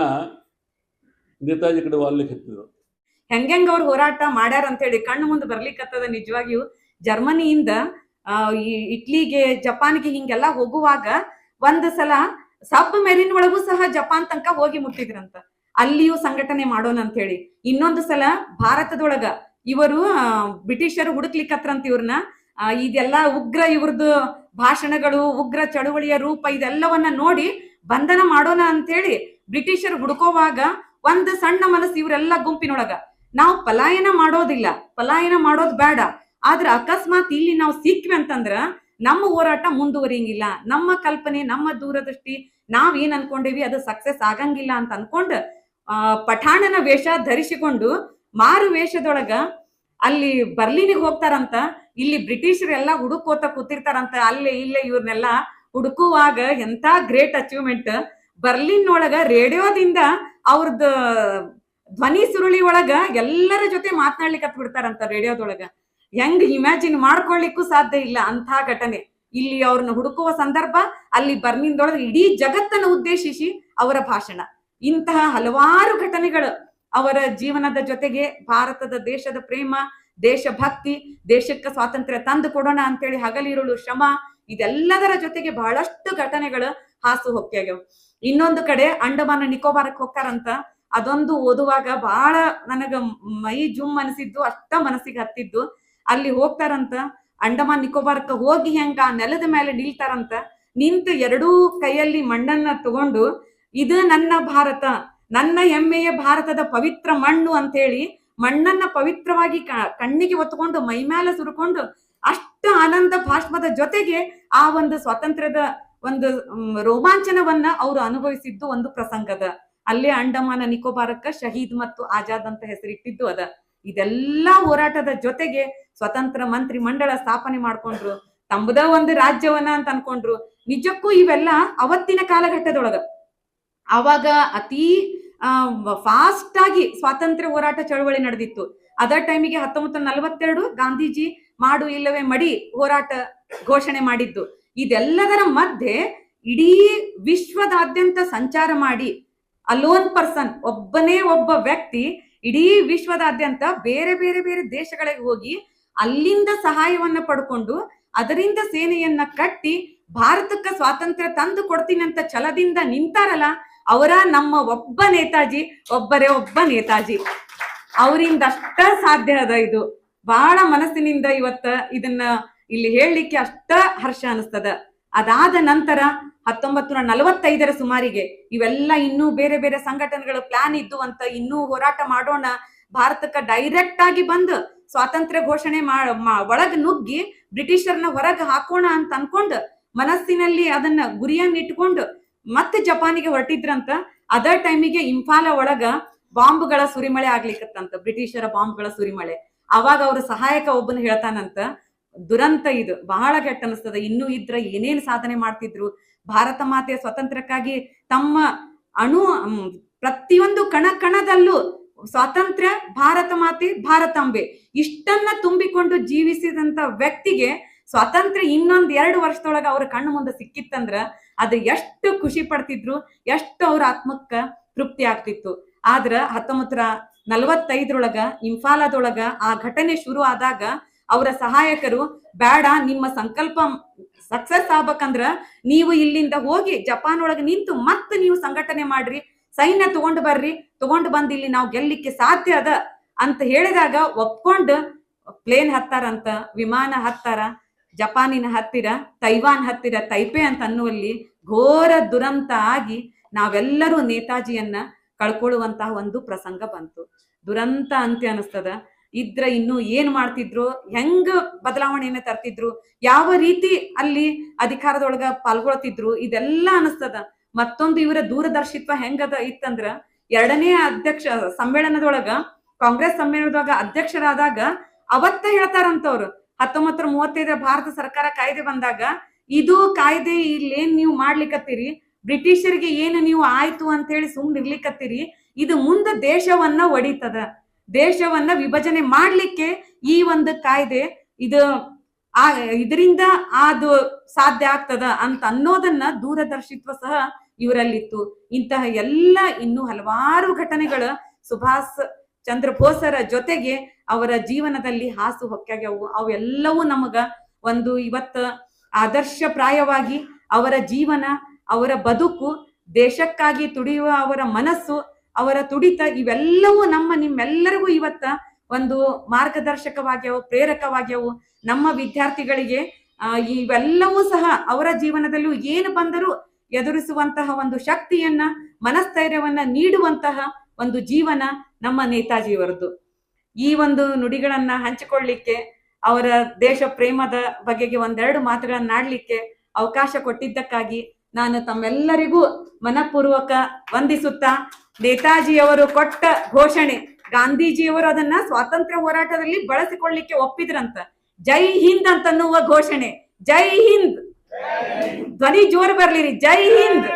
S3: ನೇತಾಜಿ ಕಡೆ ವಾಲ್ಲಿಕ್ಕೆ ಹತ್ತಿದ್ರು.
S4: ಹೆಂಗ್ ಅವ್ರು ಹೋರಾಟ ಮಾಡ್ಯಾರ ಅಂತೇಳಿ ಕಣ್ಣು ಮುಂದೆ ಬರ್ಲಿಕ್ಕತ್ತದ. ನಿಜವಾಗಿಯೂ ಜರ್ಮನಿಯಿಂದ ಇಟ್ಲಿಗೆ, ಜಪಾನ್ಗೆ ಹಿಂಗೆಲ್ಲ ಹೋಗುವಾಗ ಒಂದ್ ಸಲ ಸಬ್ ಮೆರಿನ್ ಒಳಗೂ ಸಹ ಜಪಾನ್ ತನಕ ಹೋಗಿ ಮುಟ್ಟಿದ್ರಂತ. ಅಲ್ಲಿಯೂ ಸಂಘಟನೆ ಮಾಡೋಣ ಅಂತ ಹೇಳಿ. ಇನ್ನೊಂದು ಸಲ ಭಾರತದೊಳಗ ಇವರು ಬ್ರಿಟಿಷರು ಹುಡುಕ್ಲಿಕ್ಕತ್ರಂತ ಇವ್ರನ್ನ. ಇದೆಲ್ಲ ಉಗ್ರ ಇವ್ರದ್ದು ಭಾಷಣಗಳು, ಉಗ್ರ ಚಳುವಳಿಯ ರೂಪ ಇದೆಲ್ಲವನ್ನ ನೋಡಿ ಬಂಧನ ಮಾಡೋಣ ಅಂತೇಳಿ ಬ್ರಿಟಿಷರು ಹುಡುಕೋವಾಗ ಒಂದು ಸಣ್ಣ ಮನಸ್ಸು ಇವರೆಲ್ಲ ಗುಂಪಿನೊಳಗ, ನಾವು ಪಲಾಯನ ಮಾಡೋದಿಲ್ಲ, ಪಲಾಯನ ಮಾಡೋದು ಬೇಡ, ಆದ್ರೆ ಅಕಸ್ಮಾತ್ ಇಲ್ಲಿ ನಾವು ಸಿಕ್ವಿ ಅಂತಂದ್ರ ನಮ್ಮ ಹೋರಾಟ ಮುಂದುವರಿಯಂಗಿಲ್ಲ, ನಮ್ಮ ಕಲ್ಪನೆ, ನಮ್ಮ ದೂರದೃಷ್ಟಿ, ನಾವ್ ಏನ್ ಅನ್ಕೊಂಡೇವಿ ಅದು ಸಕ್ಸಸ್ ಆಗಂಗಿಲ್ಲ ಅಂತ ಅನ್ಕೊಂಡು ಪಠಾಣನ ವೇಷ ಧರಿಸಿಕೊಂಡು ಮಾರು ವೇಷದೊಳಗ ಅಲ್ಲಿ ಬರ್ಲಿನಿಗೆ ಹೋಗ್ತಾರಂತ. ಇಲ್ಲಿ ಬ್ರಿಟಿಷರೆಲ್ಲ ಹುಡುಕೋತ ಕೂತಿರ್ತಾರಂತ, ಅಲ್ಲೇ ಇಲ್ಲೇ ಇವ್ರನ್ನೆಲ್ಲ ಹುಡುಕುವಾಗ ಎಂತ ಗ್ರೇಟ್ ಅಚೀವ್ಮೆಂಟ್. ಬರ್ಲಿನ್ ಒಳಗ ರೇಡಿಯೋದಿಂದ ಅವ್ರದ್ದು ಧ್ವನಿ ಸುರುಳಿ ಒಳಗ ಎಲ್ಲರ ಜೊತೆ ಮಾತನಾಡ್ಲಿಕ್ಕೆ ಬಿಡ್ತಾರಂತ. ರೇಡಿಯೋದೊಳಗ ಹೆಂಗ್ ಇಮ್ಯಾಜಿನ್ ಮಾಡ್ಕೊಳ್ಲಿಕ್ಕೂ ಸಾಧ್ಯ ಇಲ್ಲ ಅಂತ ಘಟನೆ. ಇಲ್ಲಿ ಅವ್ರನ್ನ ಹುಡುಕುವ ಸಂದರ್ಭ, ಅಲ್ಲಿ ಬರ್ಲಿನ್ದೊಳಗೆ ಇಡೀ ಜಗತ್ತನ್ನು ಉದ್ದೇಶಿಸಿ ಅವರ ಭಾಷಣ. ಇಂತಹ ಹಲವಾರು ಘಟನೆಗಳು ಅವರ ಜೀವನದ ಜೊತೆಗೆ ಭಾರತದ ದೇಶದ ಪ್ರೇಮ, ದೇಶಭಕ್ತಿ, ದೇಶಕ್ಕೆ ಸ್ವಾತಂತ್ರ್ಯ ತಂದು ಕೊಡೋಣ ಅಂತೇಳಿ ಹಗಲಿರುಳು ಶ್ರಮ, ಇದೆಲ್ಲದರ ಜೊತೆಗೆ ಬಹಳಷ್ಟು ಘಟನೆಗಳು ಹಾಸು ಹೊಕ್ಕಾಗ್ಯಾವ. ಇನ್ನೊಂದು ಕಡೆ ಅಂಡಮಾನ ನಿಕೋಬಾರಕ್ಕೆ ಹೋಗ್ತಾರಂತ. ಅದೊಂದು ಓದುವಾಗ ಬಹಳ ನನಗ ಮೈ ಜುಮ್ ಅನಿಸಿದ್ದು, ಅಷ್ಟ ಮನಸ್ಸಿಗೆ ಹತ್ತಿದ್ದು. ಅಲ್ಲಿ ಹೋಗ್ತಾರಂತ, ಅಂಡಮಾನ್ ನಿಕೋಬಾರಕ್ಕೆ ಹೋಗಿ ಹೆಂಗ ಆ ನೆಲದ ಮೇಲೆ ನಿಲ್ತಾರಂತ. ನಿಂತು ಎರಡೂ ಕೈಯಲ್ಲಿ ಮಣ್ಣನ್ನ ತಗೊಂಡು, ಇದು ನನ್ನ ಭಾರತ, ನನ್ನ ಹೆಮ್ಮೆಯ ಭಾರತದ ಪವಿತ್ರ ಮಣ್ಣು ಅಂತ ಹೇಳಿ ಮಣ್ಣನ್ನ ಪವಿತ್ರವಾಗಿ ಕಣ್ಣಿಗೆ ಒತ್ಕೊಂಡು ಮೈ ಮೇಲೆ ಸುರುಕೊಂಡು ಅಷ್ಟು ಆನಂದ ಭಾಷ್ಮದ ಜೊತೆಗೆ ಆ ಒಂದು ಸ್ವಾತಂತ್ರ್ಯದ ಒಂದು ರೋಮಾಂಚನವನ್ನ ಅವರು ಅನುಭವಿಸಿದ್ದು ಒಂದು ಪ್ರಸಂಗದ. ಅಲ್ಲೇ ಅಂಡಮಾನ ನಿಕೋಬಾರಕ್ಕ ಶಹೀದ್ ಮತ್ತು ಆಜಾದ್ ಅಂತ ಹೆಸರಿಟ್ಟಿದ್ದು ಅದ. ಇದೆಲ್ಲಾ ಹೋರಾಟದ ಜೊತೆಗೆ ಸ್ವತಂತ್ರ ಮಂತ್ರಿ ಮಂಡಳ ಸ್ಥಾಪನೆ ಮಾಡ್ಕೊಂಡ್ರು, ತಮ್ಮದ ಒಂದು ರಾಜ್ಯವನ್ನ ಅಂತ ಅನ್ಕೊಂಡ್ರು. ನಿಜಕ್ಕೂ ಇವೆಲ್ಲ ಅವತ್ತಿನ ಕಾಲಘಟ್ಟದೊಳಗ ಅವಾಗ ಅತಿ ಫಾಸ್ಟ್ ಆಗಿ ಸ್ವಾತಂತ್ರ್ಯ ಹೋರಾಟ ಚಳವಳಿ ನಡೆದಿತ್ತು. ಅದ ಟೈಮಿಗೆ 1942 ಗಾಂಧೀಜಿ ಮಾಡು ಇಲ್ಲವೇ ಮಡಿ ಹೋರಾಟ ಘೋಷಣೆ ಮಾಡಿದ್ದು. ಇದೆಲ್ಲದರ ಮಧ್ಯೆ ಇಡೀ ವಿಶ್ವದಾದ್ಯಂತ ಸಂಚಾರ ಮಾಡಿ, ಅಲೋನ್ ಪರ್ಸನ್, ಒಬ್ಬನೇ ಒಬ್ಬ ವ್ಯಕ್ತಿ ಇಡೀ ವಿಶ್ವದಾದ್ಯಂತ ಬೇರೆ ಬೇರೆ ಬೇರೆ ದೇಶಗಳಿಗೆ ಹೋಗಿ ಅಲ್ಲಿಂದ ಸಹಾಯವನ್ನ ಪಡ್ಕೊಂಡು ಅದರಿಂದ ಸೇನೆಯನ್ನ ಕಟ್ಟಿ ಭಾರತಕ್ಕೆ ಸ್ವಾತಂತ್ರ್ಯ ತಂದು ಕೊಡ್ತೀನಿ ಅಂತ ಛಲದಿಂದ ನಿಂತಾರಲ್ಲ, ಅವರ ನಮ್ಮ ಒಬ್ಬ ನೇತಾಜಿ, ಒಬ್ಬರೇ ಒಬ್ಬ ನೇತಾಜಿ. ಅವರಿಂದ ಅಷ್ಟ ಸಾಧ್ಯ ಅದ. ಇದು ಬಹಳ ಮನಸ್ಸಿನಿಂದ ಇವತ್ತ ಇದನ್ನ ಇಲ್ಲಿ ಹೇಳಲಿಕ್ಕೆ ಅಷ್ಟ ಹರ್ಷ ಅನಿಸ್ತದ. ಅದಾದ ನಂತರ 1945 ಸುಮಾರಿಗೆ ಇವೆಲ್ಲ ಇನ್ನೂ ಬೇರೆ ಬೇರೆ ಸಂಘಟನೆಗಳು ಪ್ಲಾನ್ ಇದ್ದು ಅಂತ, ಇನ್ನೂ ಹೋರಾಟ ಮಾಡೋಣ, ಭಾರತಕ್ಕ ಡೈರೆಕ್ಟ್ ಆಗಿ ಬಂದು ಸ್ವಾತಂತ್ರ್ಯ ಘೋಷಣೆ ಒಳಗ್ ನುಗ್ಗಿ ಬ್ರಿಟಿಷರ್ನ ಹೊರಗೆ ಹಾಕೋಣ ಅಂತ ಅನ್ಕೊಂಡು ಮನಸ್ಸಿನಲ್ಲಿ ಅದನ್ನ ಗುರಿಯನ್ನ ಇಟ್ಕೊಂಡು ಮತ್ತೆ ಜಪಾನಿಗೆ ಹೊರಟಿದ್ರಂತ. ಅದ ಟೈಮಿಗೆ ಇಂಫಾಲ ಒಳಗ ಬಾಂಬ್ಗಳ ಸುರಿಮಳೆ ಆಗ್ಲಿಕ್ಕತ್ತಂತ, ಬ್ರಿಟಿಷರ ಬಾಂಬ್ಗಳ ಸುರಿಮಳೆ. ಅವಾಗ ಅವ್ರ ಸಹಾಯಕ ಒಬ್ಬನ ಹೇಳ್ತಾನಂತ, ದುರಂತ ಇದು, ಬಹಳ ಕೆಟ್ಟ ಅನಿಸ್ತದ, ಇನ್ನೂ ಇದ್ರ ಏನೇನ್ ಸಾಧನೆ ಮಾಡ್ತಿದ್ರು, ಭಾರತ ಮಾತೆಯ ಸ್ವಾತಂತ್ರ್ಯಕ್ಕಾಗಿ ತಮ್ಮ ಪ್ರತಿಯೊಂದು ಕಣದಲ್ಲೂ ಸ್ವಾತಂತ್ರ್ಯ, ಭಾರತ ಮಾತೆ, ಭಾರತಾಂಬೆ ಇಷ್ಟನ್ನ ತುಂಬಿಕೊಂಡು ಜೀವಿಸಿದಂತ ವ್ಯಕ್ತಿಗೆ ಸ್ವಾತಂತ್ರ್ಯ ಇನ್ನೊಂದ್ 2 ವರ್ಷದೊಳಗ ಅವ್ರ ಕಣ್ಣು ಮುಂದೆ ಸಿಕ್ಕಿತ್ತಂದ್ರ ಅದು ಎಷ್ಟು ಖುಷಿ ಪಡ್ತಿದ್ರು, ಎಷ್ಟು ಅವ್ರ ಆತ್ಮಕ್ಕ ತೃಪ್ತಿ ಆಗ್ತಿತ್ತು. ಆದ್ರ 1945 ಇಂಫಾಲದೊಳಗ ಆ ಘಟನೆ ಶುರು ಆದಾಗ ಅವರ ಸಹಾಯಕರು, ಬೇಡ, ನಿಮ್ಮ ಸಂಕಲ್ಪ ಸಕ್ಸಸ್ ಆಗ್ಬೇಕಂದ್ರ ನೀವು ಇಲ್ಲಿಂದ ಹೋಗಿ ಜಪಾನ್ ಒಳಗೆ ನಿಂತು ಮತ್ತೆ ನೀವು ಸಂಘಟನೆ ಮಾಡ್ರಿ, ಸೈನ್ಯ ತಗೊಂಡು ಬಂದು ಇಲ್ಲಿ ನಾವು ಗೆಲ್ಲಿಕ್ಕೆ ಸಾಧ್ಯ ಅದ ಅಂತ ಹೇಳಿದಾಗ ಒಪ್ಕೊಂಡು ಪ್ಲೇನ್ ಹತ್ತಾರಂತ, ವಿಮಾನ ಹತ್ತಾರ. ಜಪಾನಿನ ಹತ್ತಿರ, ತೈವಾನ್ ಹತ್ತಿರ ತೈಪೆ ಅಂತ ಅನ್ನುವಲ್ಲಿ ಘೋರ ದುರಂತ ಆಗಿ ನಾವೆಲ್ಲರೂ ನೇತಾಜಿಯನ್ನ ಕಳ್ಕೊಳ್ಳುವಂತಹ ಒಂದು ಪ್ರಸಂಗ ಬಂತು. ದುರಂತ ಅಂತ್ಯ ಅನಿಸ್ತದ. ಇದ್ರ ಇನ್ನು ಏನ್ ಮಾಡ್ತಿದ್ರು, ಹೆಂಗ ಬದಲಾವಣೆಯನ್ನ ತರ್ತಿದ್ರು, ಯಾವ ರೀತಿ ಅಲ್ಲಿ ಅಧಿಕಾರದೊಳಗ ಪಾಲ್ಗೊಳ್ತಿದ್ರು, ಇದೆಲ್ಲ ಅನಿಸ್ತದ. ಮತ್ತೊಂದು ಇವರ ದೂರದರ್ಶಿತ್ವ ಹೆಂಗದ ಇತ್ತಂದ್ರ, 2ನೇ ಸಮ್ಮೇಳನದೊಳಗ, ಕಾಂಗ್ರೆಸ್ ಸಮ್ಮೇಳನದೊಳಗ ಅಧ್ಯಕ್ಷರಾದಾಗ ಅವತ್ತ ಹೇಳ್ತಾರಂತವ್ರು, 1935 ಭಾರತ ಸರ್ಕಾರ ಕಾಯ್ದೆ ಬಂದಾಗ, ಇದು ಕಾಯ್ದೆ ಇಲ್ಲೇನ್ ನೀವು ಮಾಡ್ಲಿಕ್ಕತ್ತೀರಿ, ಬ್ರಿಟಿಷರಿಗೆ ಏನು ನೀವು ಆಯ್ತು ಅಂತ ಹೇಳಿ ಸುಮ್ನೆ ಇರ್ಲಿಕ್ಕತ್ತೀರಿ, ಇದು ಮುಂದೆ ದೇಶವನ್ನ ಒಡಿತದ, ದೇಶವನ್ನ ವಿಭಜನೆ ಮಾಡ್ಲಿಕ್ಕೆ ಈ ಒಂದು ಕಾಯ್ದೆ ಇದರಿಂದ ಅದು ಸಾಧ್ಯ ಆಗ್ತದ ಅಂತ ಅನ್ನೋದನ್ನ ದೂರದರ್ಶಿತ್ವ ಸಹ ಇವರಲ್ಲಿತ್ತು. ಇಂತಹ ಎಲ್ಲ ಇನ್ನೂ ಹಲವಾರು ಘಟನೆಗಳು ಸುಭಾಷ್ ಚಂದ್ರ ಬೋಸರ ಜೊತೆಗೆ ಅವರ ಜೀವನದಲ್ಲಿ ಹಾಸು ಹೊಕ್ಕಾಗ್ಯಾವು. ಅವೆಲ್ಲವೂ ನಮಗ ಒಂದು ಇವತ್ತ ಆದರ್ಶಪ್ರಾಯವಾಗಿ ಅವರ ಜೀವನ, ಅವರ ಬದುಕು, ದೇಶಕ್ಕಾಗಿ ತುಡಿಯುವ ಅವರ ಮನಸ್ಸು, ಅವರ ತುಡಿತ, ಇವೆಲ್ಲವೂ ನಿಮ್ಮೆಲ್ಲರಿಗೂ ಇವತ್ತ ಒಂದು ಮಾರ್ಗದರ್ಶಕವಾಗ್ಯವು, ಪ್ರೇರಕವಾಗ್ಯವು. ನಮ್ಮ ವಿದ್ಯಾರ್ಥಿಗಳಿಗೆ ಇವೆಲ್ಲವೂ ಸಹ ಅವರ ಜೀವನದಲ್ಲೂ ಏನು ಬಂದರೂ ಎದುರಿಸುವಂತಹ ಒಂದು ಶಕ್ತಿಯನ್ನ, ಮನಸ್ಥೈರ್ಯವನ್ನ ನೀಡುವಂತಹ ಒಂದು ಜೀವನ ನಮ್ಮ ನೇತಾಜಿಯವರದ್ದು. ಈ ಒಂದು ನುಡಿಗಳನ್ನ ಹಂಚಿಕೊಳ್ಳಿಕ್ಕೆ, ಅವರ ದೇಶ ಪ್ರೇಮದ ಬಗೆಗೆ ಒಂದೆರಡು ಮಾತುಗಳನ್ನಾಡ್ಲಿಕ್ಕೆ ಅವಕಾಶ ಕೊಟ್ಟಿದ್ದಕ್ಕಾಗಿ ನಾನು ತಮ್ಮೆಲ್ಲರಿಗೂ ಮನಪೂರ್ವಕ ವಂದಿಸುತ್ತಾ, ನೇತಾಜಿಯವರು ಕೊಟ್ಟ ಘೋಷಣೆ, ಗಾಂಧೀಜಿಯವರು ಅದನ್ನ ಸ್ವಾತಂತ್ರ್ಯ ಹೋರಾಟದಲ್ಲಿ ಬಳಸಿಕೊಳ್ಳಿಕ್ಕೆ ಒಪ್ಪಿದ್ರಂತ. ಜೈ ಹಿಂದ್ ಅಂತನ್ನುವ ಘೋಷಣೆ. ಜೈ ಹಿಂದ್, ಧ್ವನಿ ಜೋರು ಬರ್ಲಿರಿ. ಜೈ ಹಿಂದ್.